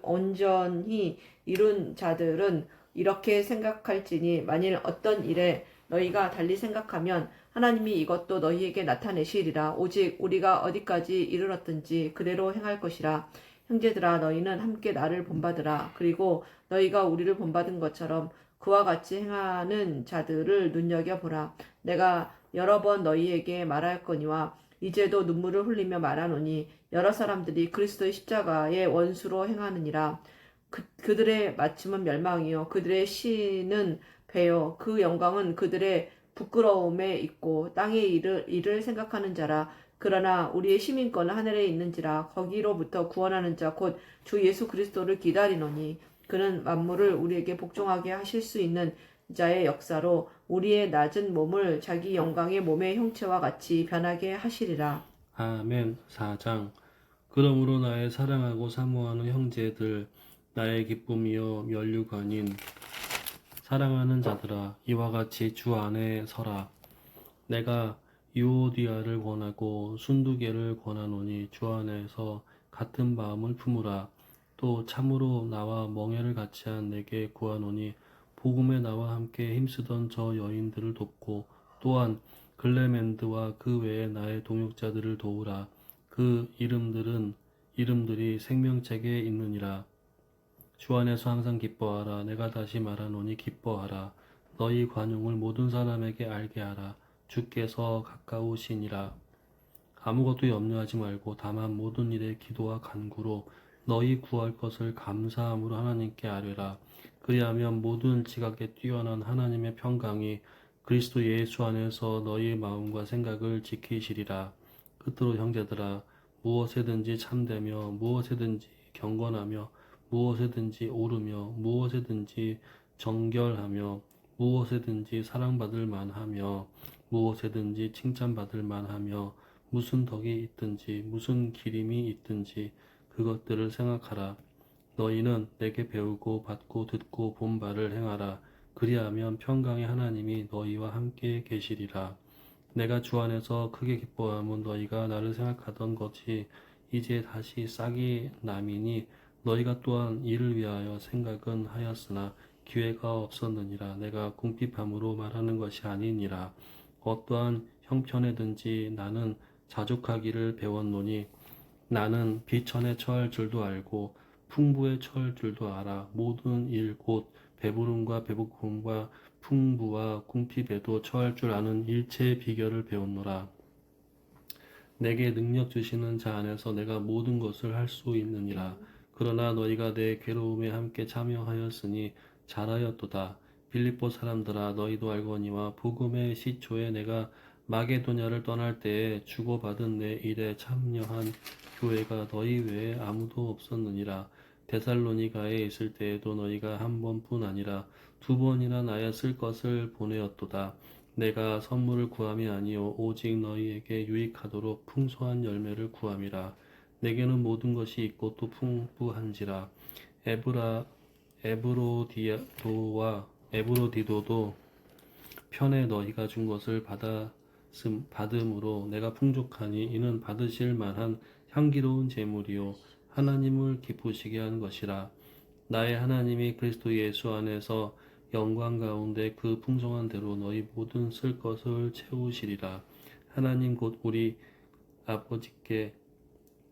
[SPEAKER 2] 온전히 이룬 자들은 이렇게 생각할지니 만일 어떤 일에 너희가 달리 생각하면 하나님이 이것도 너희에게 나타내시리라. 오직 우리가 어디까지 이르렀든지 그대로 행할 것이라. 형제들아 너희는 함께 나를 본받으라. 그리고 너희가 우리를 본받은 것처럼 그와 같이 행하는 자들을 눈여겨보라. 내가 여러 번 너희에게 말하였거니와 이제도 눈물을 흘리며 말하노니 여러 사람들이 그리스도의 십자가의 원수로 행하느니라. 그들의 마침은 멸망이요 그들의 시는 배요 그 영광은 그들의 부끄러움에 있고 땅의 일을 생각하는 자라. 그러나 우리의 시민권은 하늘에 있는지라. 거기로부터 구원하는 자 곧 주 예수 그리스도를 기다리노니 그는 만물을 우리에게 복종하게 하실 수 있는 자의 역사로 우리의 낮은 몸을 자기 영광의 몸의 형체와 같이 변하게 하시리라.
[SPEAKER 1] 아멘. 4장. 그러므로 나의 사랑하고 사모하는 형제들, 나의 기쁨이요 면류관인 사랑하는 자들아, 이와 같이 주 안에 서라. 내가 유오디아를 권하고 순두개를 권하노니 주 안에서 같은 마음을 품으라. 또 참으로 나와 멍에를 같이한 내게 구하노니 복음에 나와 함께 힘쓰던 저 여인들을 돕고 또한 글레멘드와 그 외에 나의 동역자들을 도우라. 그 이름들이 생명책에 있느니라. 주 안에서 항상 기뻐하라. 내가 다시 말하노니 기뻐하라. 너희 관용을 모든 사람에게 알게 하라. 주께서 가까우시니라. 아무것도 염려하지 말고 다만 모든 일에 기도와 간구로 너희 구할 것을 감사함으로 하나님께 아뢰라. 그리하면 모든 지각에 뛰어난 하나님의 평강이 그리스도 예수 안에서 너희 마음과 생각을 지키시리라. 끝으로 형제들아, 무엇에든지 참되며 무엇에든지 경건하며 무엇에든지 오르며 무엇에든지 정결하며 무엇에든지 사랑받을 만하며 무엇에든지 칭찬받을 만하며 무슨 덕이 있든지 무슨 기림이 있든지 그것들을 생각하라. 너희는 내게 배우고 받고 듣고 본 바를 행하라. 그리하면 평강의 하나님이 너희와 함께 계시리라. 내가 주 안에서 크게 기뻐함은 너희가 나를 생각하던 것이 이제 다시 싹이 남이니 너희가 또한 이를 위하여 생각은 하였으나 기회가 없었느니라. 내가 궁핍함으로 말하는 것이 아니니라. 어떠한 형편에든지 나는 자족하기를 배웠노니 나는 비천에 처할 줄도 알고 풍부에 처할 줄도 알아. 모든 일 곧 배부름과 배고픔과 풍부와 궁핍에도 처할 줄 아는 일체의 비결을 배웠노라. 내게 능력 주시는 자 안에서 내가 모든 것을 할 수 있느니라. 그러나 너희가 내 괴로움에 함께 참여하였으니 잘하였도다. 빌립보 사람들아 너희도 알거니와 복음의 시초에 내가 마게도냐를 떠날 때에 주고받은 내 일에 참여한 교회가 너희 외에 아무도 없었느니라. 데살로니가에 있을 때에도 너희가 한 번뿐 아니라 두 번이나 나의 쓸 것을 보내었도다. 내가 선물을 구함이 아니요 오직 너희에게 유익하도록 풍성한 열매를 구함이라. 내게는 모든 것이 있고 또 풍부한지라. 에브로디도도 편에 너희가 준 것을 받음으로 내가 풍족하니 이는 받으실 만한 향기로운 제물이요 하나님을 기쁘시게 한 것이라. 나의 하나님이 그리스도 예수 안에서 영광 가운데 그 풍성한 대로 너희 모든 쓸 것을 채우시리라. 하나님 곧 우리 아버지께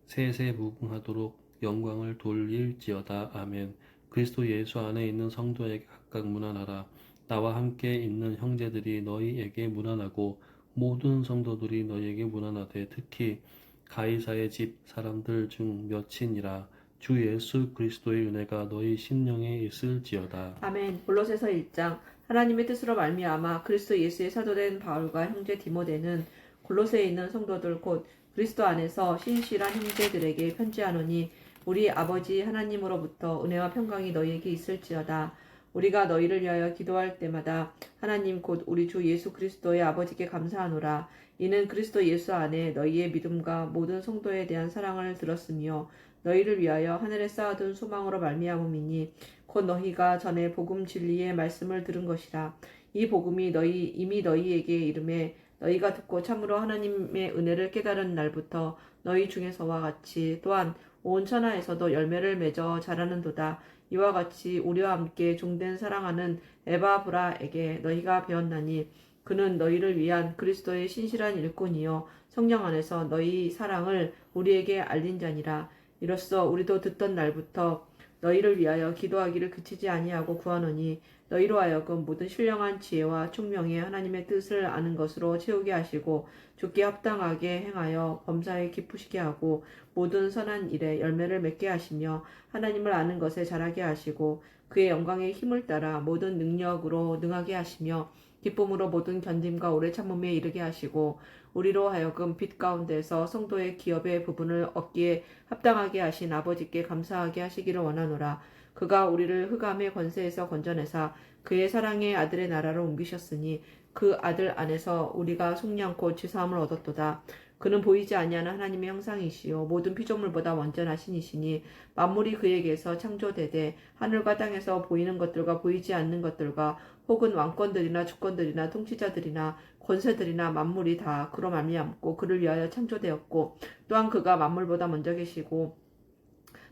[SPEAKER 1] 세세 무궁하도록 영광을 돌릴지어다. 아멘. 그리스도 예수 안에 있는 성도에게 각각 문안하라. 나와 함께 있는 형제들이 너희에게 문안하고 모든 성도들이 너희에게 문안하되 특히 가이사의 집 사람들 중 몇이니라. 주 예수 그리스도의 은혜가 너희 심령에 있을지어다.
[SPEAKER 2] 아멘. 골로새서 1장. 하나님의 뜻으로 말미암아 그리스도 예수의 사도된 바울과 형제 디모데는 골로새에 있는 성도들 곧 그리스도 안에서 신실한 형제들에게 편지하노니 우리 아버지 하나님으로부터 은혜와 평강이 너희에게 있을지어다. 우리가 너희를 위하여 기도할 때마다 하나님 곧 우리 주 예수 그리스도의 아버지께 감사하노라. 이는 그리스도 예수 안에 너희의 믿음과 모든 성도에 대한 사랑을 들었으며 너희를 위하여 하늘에 쌓아둔 소망으로 말미암음이니 곧 너희가 전에 복음 진리의 말씀을 들은 것이라. 이 복음이 이미 너희에게 이름에 너희가 듣고 참으로 하나님의 은혜를 깨달은 날부터 너희 중에서와 같이 또한 온 천하에서도 열매를 맺어 자라는도다. 이와 같이 우리와 함께 종된 사랑하는 에바브라에게 너희가 배웠나니 그는 너희를 위한 그리스도의 신실한 일꾼이요 성령 안에서 너희 사랑을 우리에게 알린 자니라. 이로써 우리도 듣던 날부터 너희를 위하여 기도하기를 그치지 아니하고 구하노니 너희로 하여금 모든 신령한 지혜와 총명에 하나님의 뜻을 아는 것으로 채우게 하시고 주께 합당하게 행하여 범사에 기쁘시게 하고 모든 선한 일에 열매를 맺게 하시며 하나님을 아는 것에 자라게 하시고 그의 영광의 힘을 따라 모든 능력으로 능하게 하시며 기쁨으로 모든 견딤과 오래 참음에 이르게 하시고 우리로 하여금 빛 가운데서 성도의 기업의 부분을 얻기에 합당하게 하신 아버지께 감사하게 하시기를 원하노라. 그가 우리를 흑암의 권세에서 건져내사 그의 사랑의 아들의 나라로 옮기셨으니 그 아들 안에서 우리가 속량코 지사함을 얻었도다. 그는 보이지 아니하는 하나님의 형상이시요 모든 피조물보다 완전하신 이시니 만물이 그에게서 창조되되 하늘과 땅에서 보이는 것들과 보이지 않는 것들과 혹은 왕권들이나 주권들이나 통치자들이나 권세들이나 만물이 다 그로 말미암고 그를 위하여 창조되었고 또한 그가 만물보다 먼저 계시고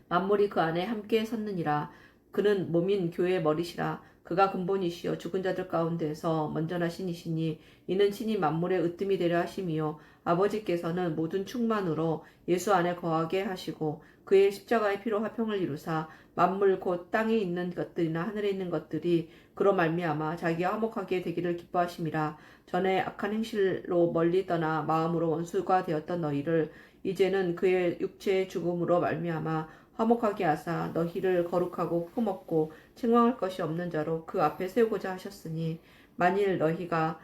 [SPEAKER 2] 만물이 그 안에 함께 섰느니라. 그는 몸인 교회의 머리시라. 그가 근본이시여 죽은 자들 가운데서 먼저 나신 이시니 이는 친히 만물의 으뜸이 되려 하심이요 아버지께서는 모든 충만으로 예수 안에 거하게 하시고 그의 십자가의 피로 화평을 이루사 만물 곧 땅에 있는 것들이나 하늘에 있는 것들이 그로 말미암아 자기와 화목하게 되기를 기뻐하심이라. 전에 악한 행실로 멀리 떠나 마음으로 원수가 되었던 너희를 이제는 그의 육체의 죽음으로 말미암아 화목하게 하사 너희를 거룩하고 품었고 책망할 것이 없는 자로 그 앞에 세우고자 하셨으니 만일 너희가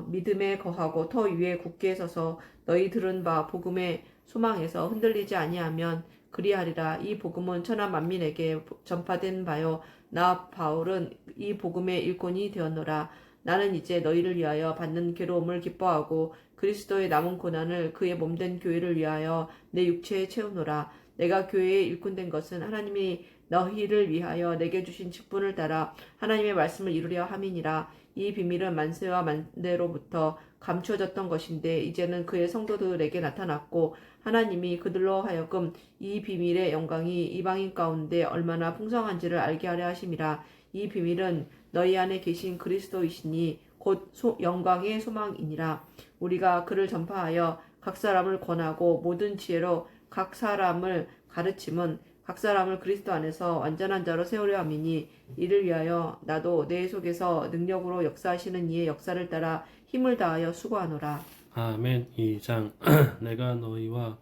[SPEAKER 2] 믿음에 거하고 터 위에 굳게 서서 너희 들은 바 복음의 소망에서 흔들리지 아니하면 그리하리라. 이 복음은 천하 만민에게 전파된 바요 나 바울은 이 복음의 일꾼이 되었노라. 나는 이제 너희를 위하여 받는 괴로움을 기뻐하고 그리스도의 남은 고난을 그의 몸된 교회를 위하여 내 육체에 채우노라. 내가 교회의 일꾼된 것은 하나님이 너희를 위하여 내게 주신 직분을 따라 하나님의 말씀을 이루려 함이니라. 이 비밀은 만세와 만대로부터 감추어졌던 것인데 이제는 그의 성도들에게 나타났고 하나님이 그들로 하여금 이 비밀의 영광이 이방인 가운데 얼마나 풍성한지를 알게 하려 하심이라. 이 비밀은 너희 안에 계신 그리스도이시니 곧 영광의 소망이니라. 우리가 그를 전파하여 각 사람을 권하고 모든 지혜로 각 사람을 가르침은 각 사람을 그리스도 안에서 완전한 자로 세우려 함이니 이를 위하여 나도 내 속에서 능력으로 역사하시는 이의 역사를 따라 힘을 다하여 수고하노라.
[SPEAKER 1] 아멘. 2장. 내가 너희와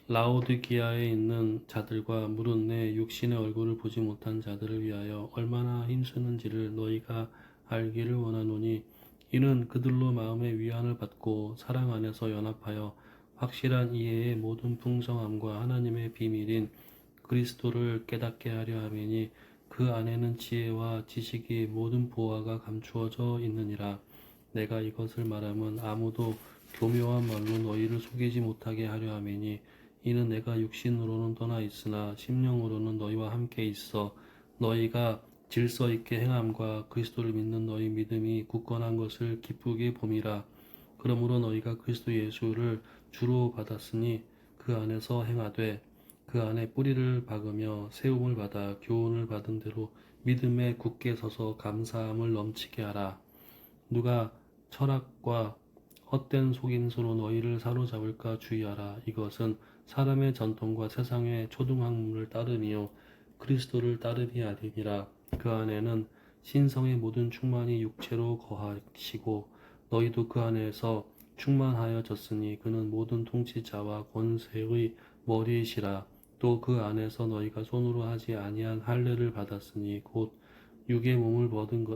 [SPEAKER 1] 라오디기아에 있는 자들과 무릇 내 육신의 얼굴을 보지 못한 자들을 위하여 얼마나 힘쓰는지를 너희가 알기를 원하노니 이는 그들로 마음의 위안을 받고 사랑 안에서 연합하여 확실한 이해의 모든 풍성함과 하나님의 비밀인 그리스도를 깨닫게 하려 함이니 그 안에는 지혜와 지식이 모든 보화가 감추어져 있느니라. 내가 이것을 말하면 아무도 교묘한 말로 너희를 속이지 못하게 하려 함이니 이는 내가 육신으로는 떠나 있으나 심령으로는 너희와 함께 있어 너희가 질서 있게 행함과 그리스도를 믿는 너희 믿음이 굳건한 것을 기쁘게 봄이라. 그러므로 너희가 그리스도 예수를 주로 받았으니 그 안에서 행하되 그 안에 뿌리를 박으며 세움을 받아 교훈을 받은 대로 믿음에 굳게 서서 감사함을 넘치게 하라. 누가 철학과 헛된 속임수로 너희를 사로잡을까 주의하라. 이것은 사람의 전통과 세상의 초등학문을 따름이요 그리스도를 따름이 아니니라. 그 안에는 신성의 모든 충만이 육체로 거하시고 너희도 그 안에서 충만하여졌으니 그는 모든 통치자와 권세의 머리이시라. 또 그 안에서 너희가 손으로 하지 아니한 할례를 받았으니 곧 육의 몸을 벗는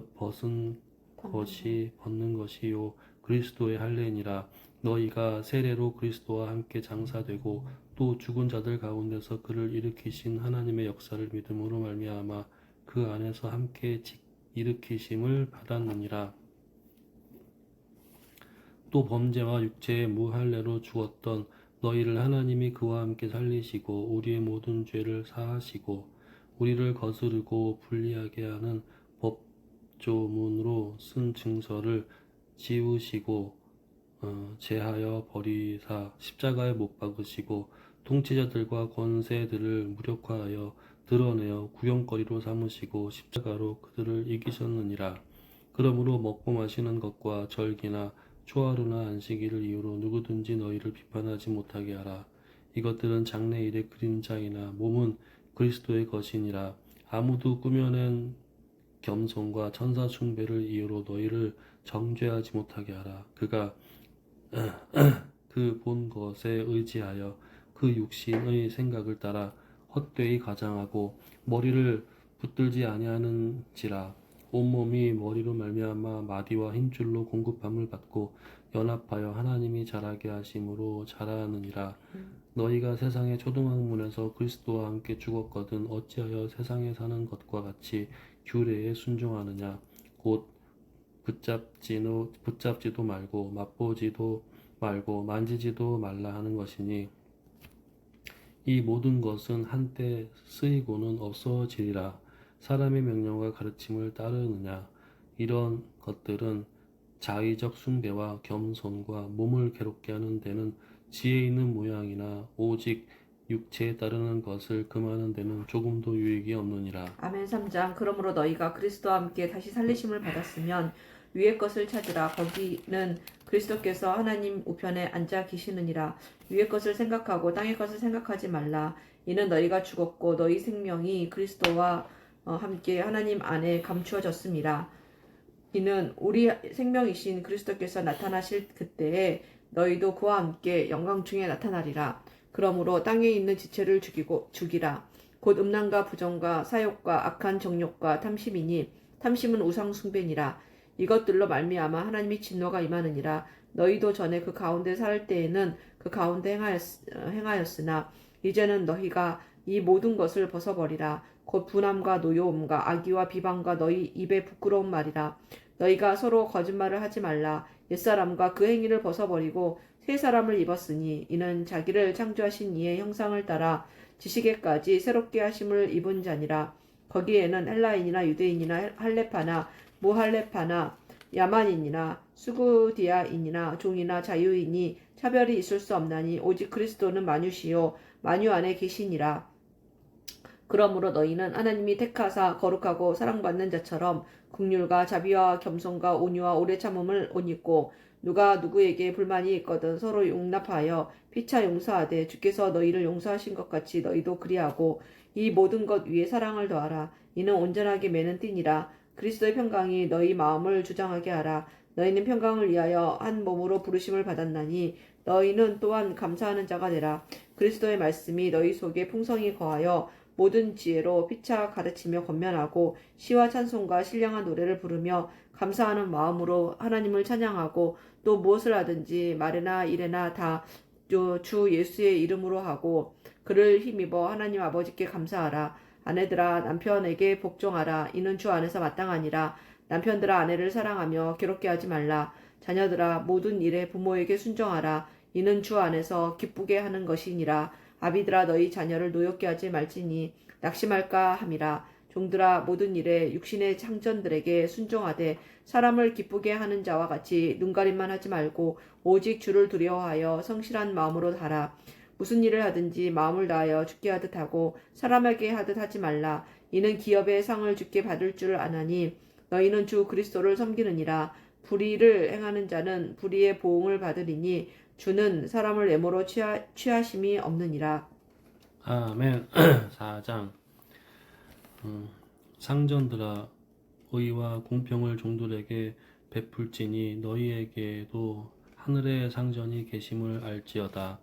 [SPEAKER 1] 것이요 그리스도의 할례니라. 너희가 세례로 그리스도와 함께 장사되고 또 죽은 자들 가운데서 그를 일으키신 하나님의 역사를 믿음으로 말미암아 그 안에서 함께 일으키심을 받았느니라. 또 범죄와 육체의 무할례로 죽었던 너희를 하나님이 그와 함께 살리시고 우리의 모든 죄를 사하시고 우리를 거스르고 불리하게 하는 법조문으로 쓴 증서를 지우시고 제하여 버리사 십자가에 못 박으시고 통치자들과 권세들을 무력화하여 드러내어 구경거리로 삼으시고 십자가로 그들을 이기셨느니라. 그러므로 먹고 마시는 것과 절기나 초하루나 안식일을 이유로 누구든지 너희를 비판하지 못하게 하라. 이것들은 장래일의 그림자이나 몸은 그리스도의 것이니라. 아무도 꾸며낸 겸손과 천사 숭배를 이유로 너희를 정죄하지 못하게 하라. 그가 그 본 것에 의지하여 그 육신의 생각을 따라 헛되이 가장하고 머리를 붙들지 아니하는지라. 온몸이 머리로 말미암아 마디와 힘줄로 공급함을 받고 연합하여 하나님이 자라게 하심으로 자라느니라. 너희가 세상의 초등학문에서 그리스도와 함께 죽었거든 어찌하여 세상에 사는 것과 같이 규례에 순종하느냐. 곧 붙잡지도 말고 맛보지도 말고 만지지도 말라 하는 것이니 이 모든 것은 한때 쓰이고는 없어지리라. 사람의 명령과 가르침을 따르느냐. 이런 것들은 자의적 숭배와 겸손과 몸을 괴롭게 하는 데는 지혜 있는 모양이나 오직 육체에 따르는 것을 금하는 데는 조금도 유익이 없느니라.
[SPEAKER 2] 아멘. 3장. 그러므로 너희가 그리스도와 함께 다시 살리심을 받았으면 위의 것을 찾으라. 거기는 그리스도께서 하나님 우편에 앉아 계시느니라. 위의 것을 생각하고 땅의 것을 생각하지 말라. 이는 너희가 죽었고 너희 생명이 그리스도와 함께 하나님 안에 감추어졌습니다. 이는 우리 생명이신 그리스도께서 나타나실 그때에 너희도 그와 함께 영광 중에 나타나리라. 그러므로 땅에 있는 지체를 죽이라. 곧 음란과 부정과 사욕과 악한 정욕과 탐심이니 탐심은 우상 숭배니라. 이것들로 말미암아 하나님의 진노가 임하느니라. 너희도 전에 그 가운데 살 때에는 그 가운데 행하였으나 이제는 너희가 이 모든 것을 벗어버리라. 곧 분함과 노여움과 악의와 비방과 너희 입에 부끄러운 말이라. 너희가 서로 거짓말을 하지 말라. 옛사람과 그 행위를 벗어버리고 새 사람을 입었으니 이는 자기를 창조하신 이의 형상을 따라 지식에까지 새롭게 하심을 입은 자니라. 거기에는 헬라인이나 유대인이나 할레파나 무할레파나 야만인이나 수구디아인이나 종이나 자유인이 차별이 있을 수 없나니 오직 그리스도는 만유시요 만유 안에 계시니라. 그러므로 너희는 하나님이 택하사 거룩하고 사랑받는 자처럼 긍휼과 자비와 겸손과 온유와 오래 참음을 옷 입고 누가 누구에게 불만이 있거든 서로 용납하여 피차 용서하되 주께서 너희를 용서하신 것 같이 너희도 그리하고 이 모든 것 위에 사랑을 더하라. 이는 온전하게 매는 띠니라. 그리스도의 평강이 너희 마음을 주장하게 하라. 너희는 평강을 위하여 한 몸으로 부르심을 받았나니 너희는 또한 감사하는 자가 되라. 그리스도의 말씀이 너희 속에 풍성히 거하여 모든 지혜로 피차 가르치며 권면하고 시와 찬송과 신령한 노래를 부르며 감사하는 마음으로 하나님을 찬양하고 또 무엇을 하든지 말이나 일에나 다 주 예수의 이름으로 하고 그를 힘입어 하나님 아버지께 감사하라. 아내들아 남편에게 복종하라. 이는 주 안에서 마땅하니라. 남편들아 아내를 사랑하며 괴롭게 하지 말라. 자녀들아 모든 일에 부모에게 순종하라. 이는 주 안에서 기쁘게 하는 것이니라. 아비들아 너희 자녀를 노엽게 하지 말지니 낙심할까 함이라. 종들아 모든 일에 육신의 창전들에게 순종하되 사람을 기쁘게 하는 자와 같이 눈가림만 하지 말고 오직 주를 두려워하여 성실한 마음으로 하라. 무슨 일을 하든지 마음을 다하여 주께 하듯 하고 사람에게 하듯 하지 말라. 이는 기업의 상을 주께 받을 줄 아나니 너희는 주 그리스도를 섬기느니라. 불의를 행하는 자는 불의의 보응을 받으리니 주는 사람을 외모로 취하심이 없느니라.
[SPEAKER 1] 아멘. 4장. 상전들아 의와 공평을 종들에게 베풀지니 너희에게도 하늘의 상전이 계심을 알지어다.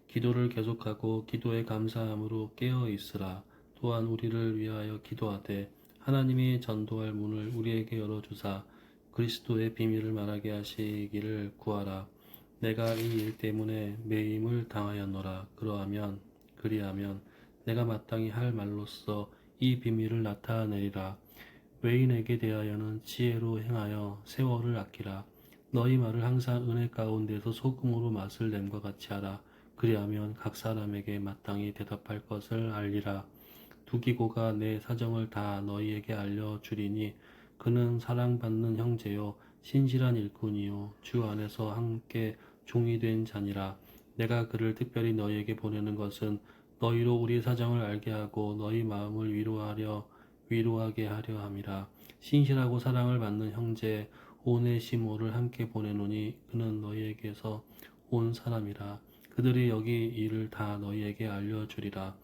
[SPEAKER 1] 기도를 계속하고 기도에 감사함으로 깨어 있으라. 또한 우리를 위하여 기도하되 하나님이 전도할 문을 우리에게 열어주사 그리스도의 비밀을 말하게 하시기를 구하라. 내가 이 일 때문에 매임을 당하였노라. 그리하면 내가 마땅히 할 말로써 이 비밀을 나타내리라. 외인에게 대하여는 지혜로 행하여 세월을 아끼라. 너희 말을 항상 은혜 가운데서 소금으로 맛을 냄과 같이 하라. 그리하면 각 사람에게 마땅히 대답할 것을 알리라. 두기고가 내 사정을 다 너희에게 알려주리니 그는 사랑받는 형제요 신실한 일꾼이요 주 안에서 함께 종이 된 자니라. 내가 그를 특별히 너희에게 보내는 것은 너희로 우리 사정을 알게 하고 너희 마음을 위로하게 하려 함이라. 신실하고 사랑을 받는 형제 오네시모를 함께 보내노니 그는 너희에게서 온 사람이라. 그들이 여기 일을 다 너희에게 알려주리라.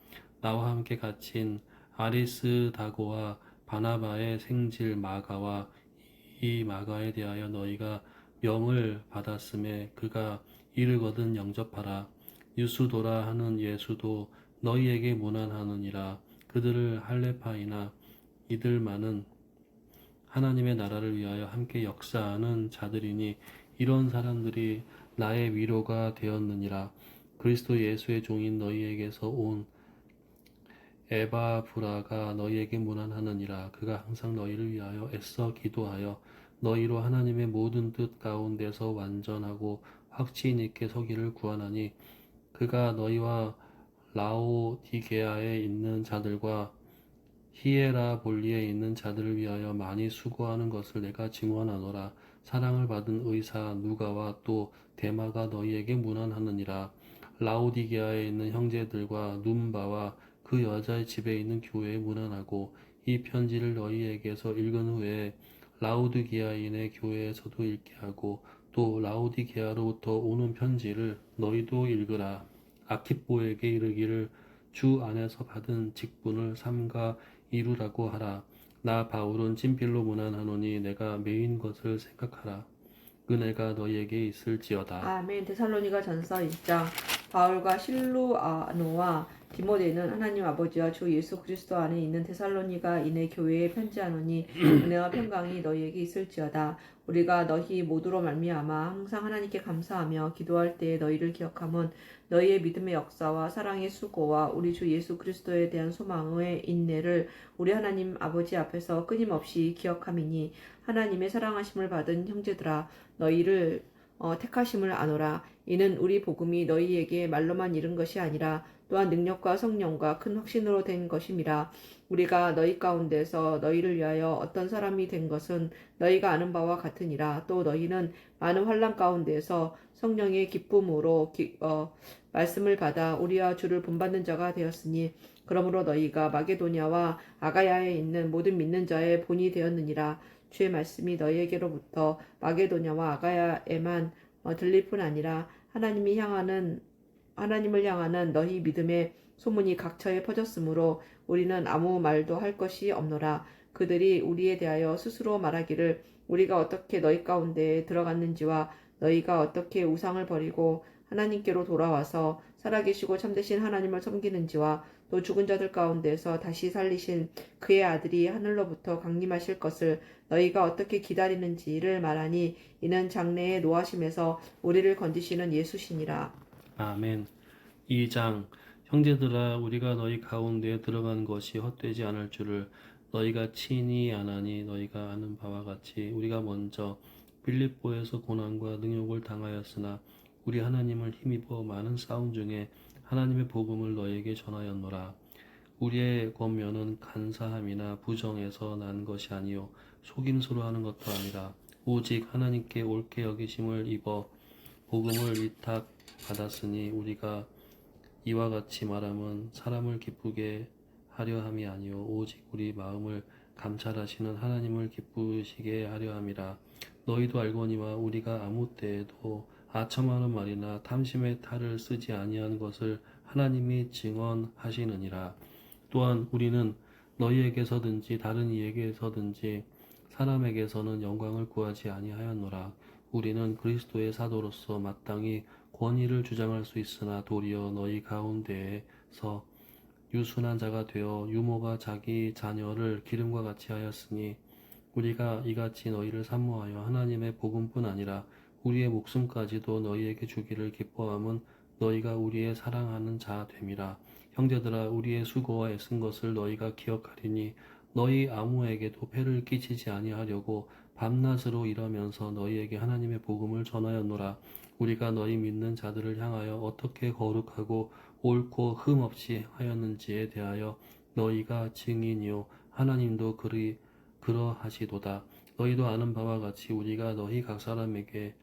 [SPEAKER 1] 나와 함께 갇힌 아리스다고와 바나바의 생질 마가와 이 마가에 대하여 너희가 명을 받았음에 그가 이르거든 영접하라. 유수도라 하는 예수도 너희에게 문안하느니라. 그들을 할레파이나 이들만은 하나님의 나라를 위하여 함께 역사하는 자들이니 이런 사람들이 나의 위로가 되었느니라. 그리스도 예수의 종인 너희에게서 온 에바브라가 너희에게 문안하느니라. 그가 항상 너희를 위하여 애써 기도하여 너희로 하나님의 모든 뜻 가운데서 완전하고 확신 있게 서기를 구하나니 그가 너희와 라오디게아에 있는 자들과 히에라볼리에 있는 자들을 위하여 많이 수고하는 것을 내가 증언하노라. 사랑을 받은 의사 누가와 또 데마가 너희에게 문안하느니라. 라오디게아에 있는 형제들과 num바와 그 여자의 집에 있는 교회에 문안하고 이 편지를 너희에게서 읽은 후에 라우디게아인의 교회에서도 읽게 하고 또 라우디게아로부터 오는 편지를 너희도 읽으라. 아키뽀에게 이르기를 주 안에서 받은 직분을 삼가 이루라고 하라. 나 바울은 찐필로 문안하노니 내가 메인 것을 생각하라. 은혜가 너희에게 있을지어다.
[SPEAKER 2] 아멘. 데살로니가 전서 1장. 바울과 실루아노와 디모데는 하나님 아버지와 주 예수 그리스도 안에 있는 데살로니가인의 교회에 편지하노니 은혜와 평강이 너희에게 있을지어다. 우리가 너희 모두로 말미암아 항상 하나님께 감사하며 기도할 때에 너희를 기억함은 너희의 믿음의 역사와 사랑의 수고와 우리 주 예수 그리스도에 대한 소망의 인내를 우리 하나님 아버지 앞에서 끊임없이 기억함이니 하나님의 사랑하심을 받은 형제들아 너희를 택하심을 아노라. 이는 우리 복음이 너희에게 말로만 이른 것이 아니라 또한 능력과 성령과 큰 확신으로 된 것임이라. 우리가 너희 가운데서 너희를 위하여 어떤 사람이 된 것은 너희가 아는 바와 같으니라. 또 너희는 많은 환난 가운데서 성령의 기쁨으로 말씀을 받아 우리와 주를 본받는 자가 되었으니 그러므로 너희가 마게도냐와 아가야에 있는 모든 믿는 자의 본이 되었느니라. 주의 말씀이 너희에게로부터 마게도냐와 아가야에만 들릴 뿐 아니라 하나님을 향하는 너희 믿음의 소문이 각처에 퍼졌으므로 우리는 아무 말도 할 것이 없노라. 그들이 우리에 대하여 스스로 말하기를 우리가 어떻게 너희 가운데에 들어갔는지와 너희가 어떻게 우상을 버리고 하나님께로 돌아와서 살아계시고 참되신 하나님을 섬기는지와 또 죽은 자들 가운데서 다시 살리신 그의 아들이 하늘로부터 강림하실 것을 너희가 어떻게 기다리는지를 말하니 이는 장래의 노하심에서 우리를 건지시는 예수시니라.
[SPEAKER 1] 아멘. 2장. 형제들아 우리가 너희 가운데에 들어간 것이 헛되지 않을 줄을 너희가 친히 아나니 너희가 아는 바와 같이 우리가 먼저 빌립보에서 고난과 능욕을 당하였으나 우리 하나님을 힘입어 많은 싸움 중에 하나님의 복음을 너희에게 전하였노라. 우리의 권면은 간사함이나 부정에서 난 것이 아니요 속임수로 하는 것도 아니라 오직 하나님께 옳게 여기심을 입어 복음을 위탁받았으니 우리가 이와 같이 말함은 사람을 기쁘게 하려 함이 아니요 오직 우리 마음을 감찰하시는 하나님을 기쁘시게 하려 함이라. 너희도 알거니와 우리가 아무 때에도 아첨하는 말이나 탐심의 탈을 쓰지 아니한 것을 하나님이 증언하시느니라. 또한 우리는 너희에게서든지 다른 이에게서든지 사람에게서는 영광을 구하지 아니하였노라. 우리는 그리스도의 사도로서 마땅히 권위를 주장할 수 있으나 도리어 너희 가운데에서 유순한 자가 되어 유모가 자기 자녀를 기름과 같이 하였으니 우리가 이같이 너희를 사모하여 하나님의 복음뿐 아니라 우리의 목숨까지도 너희에게 주기를 기뻐함은 너희가 우리의 사랑하는 자 됨이라. 형제들아, 우리의 수고와 애쓴 것을 너희가 기억하리니 너희 아무에게도 폐를 끼치지 아니하려고 밤낮으로 일하면서 너희에게 하나님의 복음을 전하였노라. 우리가 너희 믿는 자들을 향하여 어떻게 거룩하고 옳고 흠 없이 하였는지에 대하여 너희가 증인이요 하나님도 그러하시도다. 너희도 아는 바와 같이 우리가 너희 각 사람에게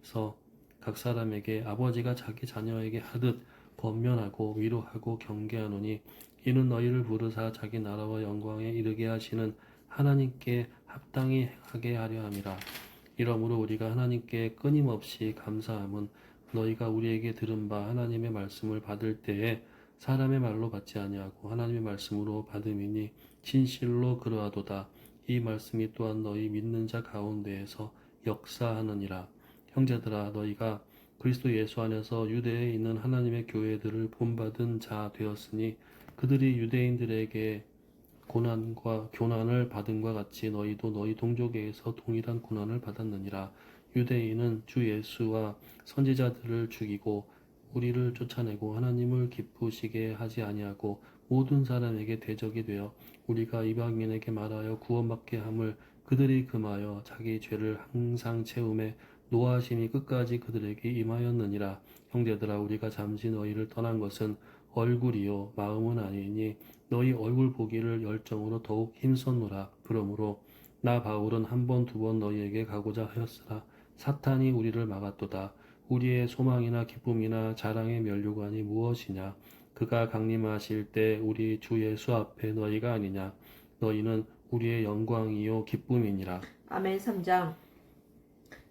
[SPEAKER 1] 아버지가 자기 자녀에게 하듯 권면하고 위로하고 경계하노니 이는 너희를 부르사 자기 나라와 영광에 이르게 하시는 하나님께 합당히 하게 하려 함이라. 이러므로 우리가 하나님께 끊임없이 감사함은 너희가 우리에게 들은 바 하나님의 말씀을 받을 때에 사람의 말로 받지 아니하고 하나님의 말씀으로 받음이니 진실로 그러하도다. 이 말씀이 또한 너희 믿는 자 가운데에서 역사하느니라. 형제들아, 너희가 그리스도 예수 안에서 유대에 있는 하나님의 교회들을 본받은 자 되었으니 그들이 유대인들에게 고난과 교난을 받음과 같이 너희도 너희 동족에게서 동일한 고난을 받았느니라. 유대인은 주 예수와 선지자들을 죽이고 우리를 쫓아내고 하나님을 기쁘시게 하지 아니하고 모든 사람에게 대적이 되어 우리가 이방인에게 말하여 구원받게 함을 그들이 금하여 자기 죄를 항상 채움에 노하심이 끝까지 그들에게 임하였느니라. 형제들아, 우리가 잠시 너희를 떠난 것은 얼굴이요 마음은 아니니 너희 얼굴 보기를 열정으로 더욱 힘썼노라. 그러므로 나 바울은 한 번 두 번 너희에게 가고자 하였으나 사탄이 우리를 막았도다. 우리의 소망이나 기쁨이나 자랑의 면류관이 무엇이냐? 그가 강림하실 때 우리 주 예수 앞에 너희가 아니냐? 너희는 우리의 영광이요 기쁨이니라.
[SPEAKER 2] 아멘. 3장.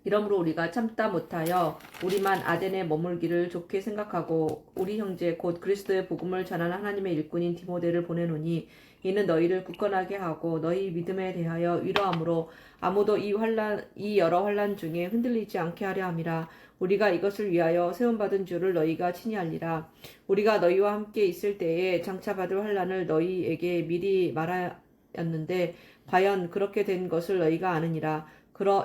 [SPEAKER 2] 이러므로 우리가 참다 못하여 우리만 아덴에 머물기를 좋게 생각하고 우리 형제 곧 그리스도의 복음을 전하는 하나님의 일꾼인 디모데를 보내노니 이는 너희를 굳건하게 하고 너희 믿음에 대하여 위로함으로 아무도 이 여러 환난 중에 흔들리지 않게 하려 함이라. 우리가 이것을 위하여 세움받은 줄을 너희가 친히 알리라. 우리가 너희와 함께 있을 때에 장차 받을 환난을 너희에게 미리 말하였는데 과연 그렇게 된 것을 너희가 아느니라.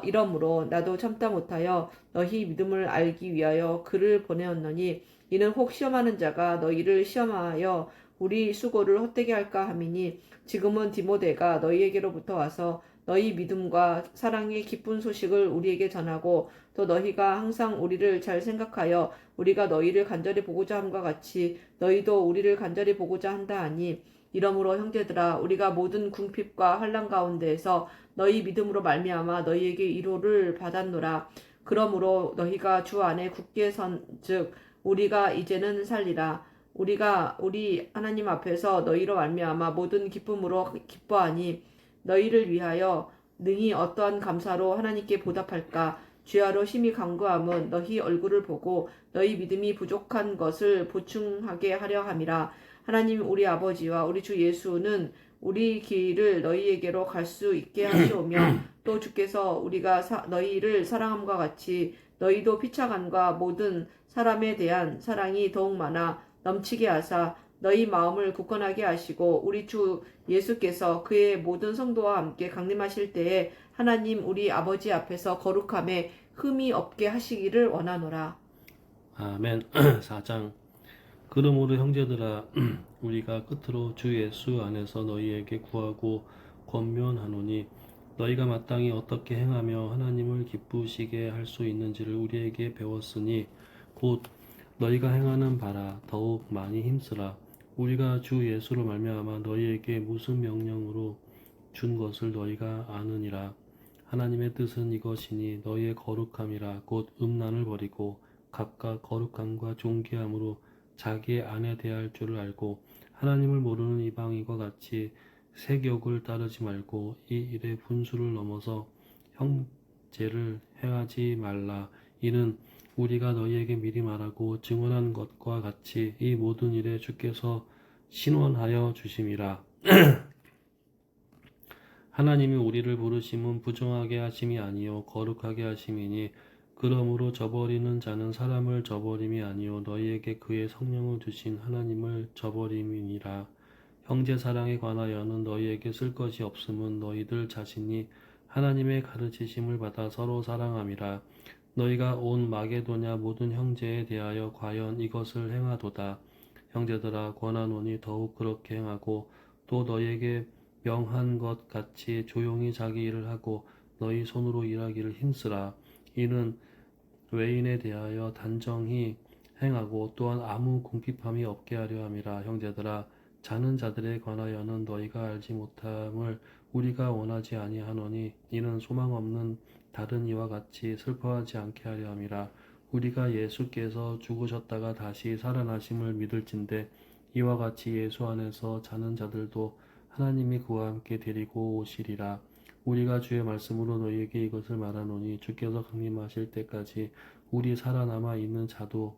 [SPEAKER 2] 이러므로 나도 참다 못하여 너희 믿음을 알기 위하여 글을 보내었노니 이는 혹 시험하는 자가 너희를 시험하여 우리 수고를 헛되게 할까 함이니 지금은 디모데가 너희에게로부터 와서 너희 믿음과 사랑의 기쁜 소식을 우리에게 전하고 또 너희가 항상 우리를 잘 생각하여 우리가 너희를 간절히 보고자 함과 같이 너희도 우리를 간절히 보고자 한다 하니 이러므로 형제들아, 우리가 모든 궁핍과 환난 가운데에서 너희 믿음으로 말미암아 너희에게 위로를 받았노라. 그러므로 너희가 주 안에 굳게 선즉 우리가 이제는 살리라. 우리가 우리 하나님 앞에서 너희로 말미암아 모든 기쁨으로 기뻐하니 너희를 위하여 능히 어떠한 감사로 하나님께 보답할까? 주야로 심히 간구함은 너희 얼굴을 보고 너희 믿음이 부족한 것을 보충하게 하려 함이라. 하나님 우리 아버지와 우리 주 예수는 우리 길을 너희에게로 갈 수 있게 하시오며 또 주께서 우리가 너희를 사랑함과 같이 너희도 피차간과 모든 사람에 대한 사랑이 더욱 많아 넘치게 하사 너희 마음을 굳건하게 하시고 우리 주 예수께서 그의 모든 성도와 함께 강림하실 때에 하나님 우리 아버지 앞에서 거룩함에 흠이 없게 하시기를 원하노라.
[SPEAKER 1] 아멘. 4장. 그러므로 형제들아, 우리가 끝으로 주 예수 안에서 너희에게 구하고 권면하노니 너희가 마땅히 어떻게 행하며 하나님을 기쁘시게 할 수 있는지를 우리에게 배웠으니 곧 너희가 행하는 바라 더욱 많이 힘쓰라. 우리가 주 예수로 말미암아 너희에게 무슨 명령으로 준 것을 너희가 아느니라. 하나님의 뜻은 이것이니 너희의 거룩함이라 곧 음란을 버리고 각각 거룩함과 존귀함으로 자기의 아내 대할 줄을 알고 하나님을 모르는 이방인과 같이 세욕을 따르지 말고 이 일의 분수를 넘어서 형제를 행하지 말라. 이는 우리가 너희에게 미리 말하고 증언한 것과 같이 이 모든 일에 주께서 신원하여 주심이라. 하나님이 우리를 부르심은 부정하게 하심이 아니요 거룩하게 하심이니 그러므로 저버리는 자는 사람을 저버림이 아니요 너희에게 그의 성령을 주신 하나님을 저버림이니라. 형제 사랑에 관하여는 너희에게 쓸 것이 없음은 너희들 자신이 하나님의 가르치심을 받아 서로 사랑함이라. 너희가 온 마게도냐 모든 형제에 대하여 과연 이것을 행하도다. 형제들아 권하노니 더욱 그렇게 행하고 또 너희에게 명한 것 같이 조용히 자기 일을 하고 너희 손으로 일하기를 힘쓰라. 이는 외인에 대하여 단정히 행하고 또한 아무 궁핍함이 없게 하려 함이라. 형제들아 자는 자들에 관하여는 너희가 알지 못함을 우리가 원하지 아니하노니 이는 소망 없는 다른 이와 같이 슬퍼하지 않게 하려 함이라. 우리가 예수께서 죽으셨다가 다시 살아나심을 믿을진대 이와 같이 예수 안에서 자는 자들도 하나님이 그와 함께 데리고 오시리라. 우리가 주의 말씀으로 너희에게 이것을 말하노니 주께서 강림하실 때까지 우리 살아남아 있는 자도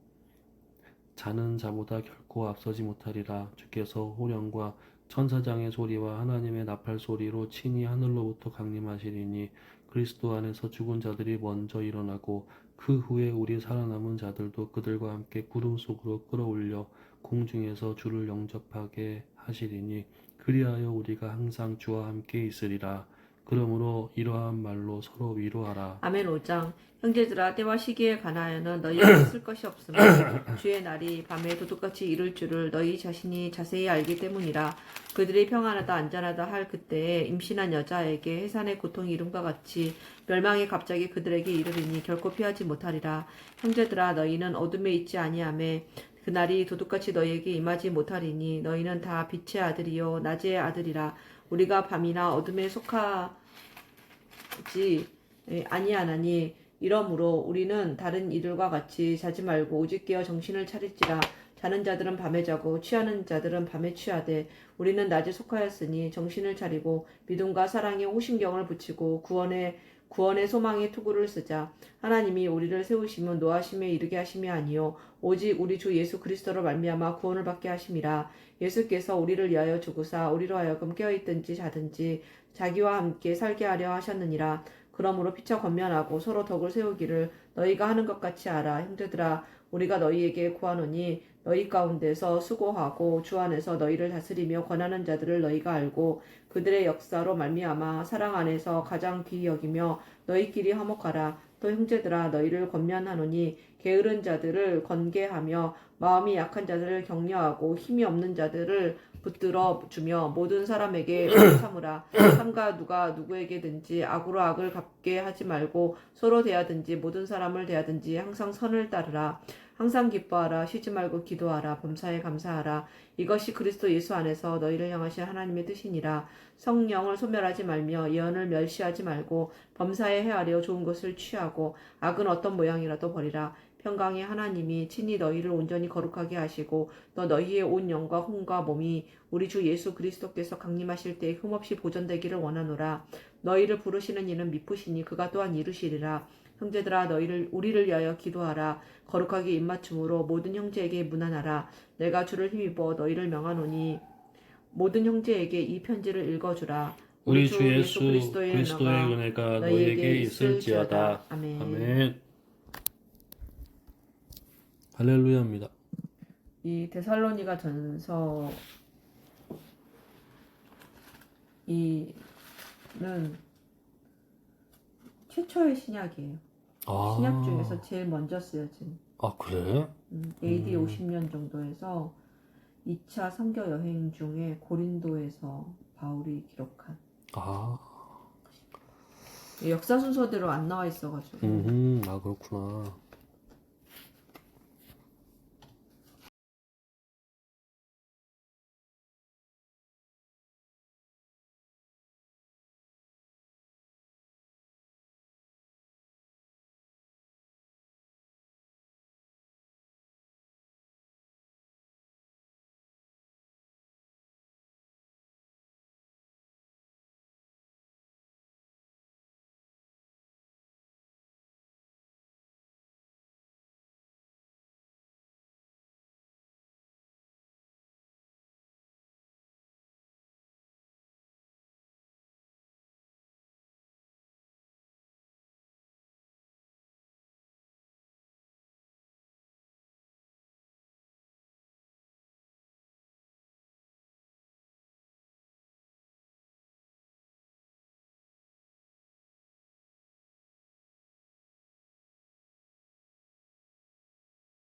[SPEAKER 1] 자는 자보다 결코 앞서지 못하리라. 주께서 호령과 천사장의 소리와 하나님의 나팔 소리로 친히 하늘로부터 강림하시리니 그리스도 안에서 죽은 자들이 먼저 일어나고 그 후에 우리 살아남은 자들도 그들과 함께 구름 속으로 끌어올려 공중에서 주를 영접하게 하시리니 그리하여 우리가 항상 주와 함께 있으리라. 그러므로 이러한 말로 서로 위로하라.
[SPEAKER 2] 아멘. 5장. 형제들아 때와 시기에 관하여는 너희에게 쓸 것이 없으면 주의 날이 밤에 도둑같이 이를 줄을 너희 자신이 자세히 알기 때문이라. 그들이 평안하다 안전하다 할 그때에 임신한 여자에게 해산의 고통이 이름과 같이 멸망이 갑자기 그들에게 이르리니 결코 피하지 못하리라. 형제들아 너희는 어둠에 있지 아니하매 그날이 도둑같이 너희에게 임하지 못하리니 너희는 다 빛의 아들이요 낮의 아들이라. 우리가 밤이나 어둠에 속하지 아니하나니 이러므로 우리는 다른 이들과 같이 자지 말고 오직 깨어 정신을 차릴지라. 자는 자들은 밤에 자고 취하는 자들은 밤에 취하되 우리는 낮에 속하였으니 정신을 차리고 믿음과 사랑에 호신경을 붙이고 구원의 소망의 투구를 쓰자. 하나님이 우리를 세우심은 노하심에 이르게 하심이 아니요 오직 우리 주 예수 그리스도로 말미암아 구원을 받게 하심이라. 예수께서 우리를 위하여 죽으사 우리로 하여금 깨어있든지 자든지 자기와 함께 살게 하려 하셨느니라. 그러므로 피차 권면하고 서로 덕을 세우기를 너희가 하는 것 같이 하라. 형제들아 우리가 너희에게 구하노니 너희 가운데서 수고하고 주 안에서 너희를 다스리며 권하는 자들을 너희가 알고 그들의 역사로 말미암아 사랑 안에서 가장 귀히 여기며 너희끼리 화목하라. 또 형제들아 너희를 권면하노니 게으른 자들을 건개하며 마음이 약한 자들을 격려하고 힘이 없는 자들을 붙들어 주며 모든 사람에게 오래 참으라. 삼가 누가 누구에게든지 악으로 악을 갚게 하지 말고 서로 대하든지 모든 사람을 대하든지 항상 선을 따르라. 항상 기뻐하라. 쉬지 말고 기도하라. 범사에 감사하라. 이것이 그리스도 예수 안에서 너희를 향하신 하나님의 뜻이니라. 성령을 소멸하지 말며 예언을 멸시하지 말고 범사에 헤아려 좋은 것을 취하고 악은 어떤 모양이라도 버리라. 평강의 하나님이 친히 너희를 온전히 거룩하게 하시고 또 너희의 온 영과 혼과 몸이 우리 주 예수 그리스도께서 강림하실 때에 흠없이 보존되기를 원하노라. 너희를 부르시는 이는 미쁘시니 그가 또한 이루시리라. 형제들아 우리를 위하여 기도하라. 거룩하게 입맞춤으로 모든 형제에게 문안하라. 내가 주를 힘입어 너희를 명하노니 모든 형제에게 이 편지를 읽어주라.
[SPEAKER 1] 우리 주 예수 그리스도의 은혜가 너희에게 있을지어다.
[SPEAKER 2] 아멘.
[SPEAKER 1] 아멘. 할렐루야입니다.
[SPEAKER 2] 이 데살로니가 전서 이는 최초의 신약이에요. 신약 중에서 제일 먼저 쓰여진.
[SPEAKER 1] 아 그래?
[SPEAKER 2] AD 50년 정도에서 2차 선교 여행 중에 고린도에서 바울이 기록한. 역사 순서대로 안 나와 있어가지고.
[SPEAKER 1] 아 그렇구나.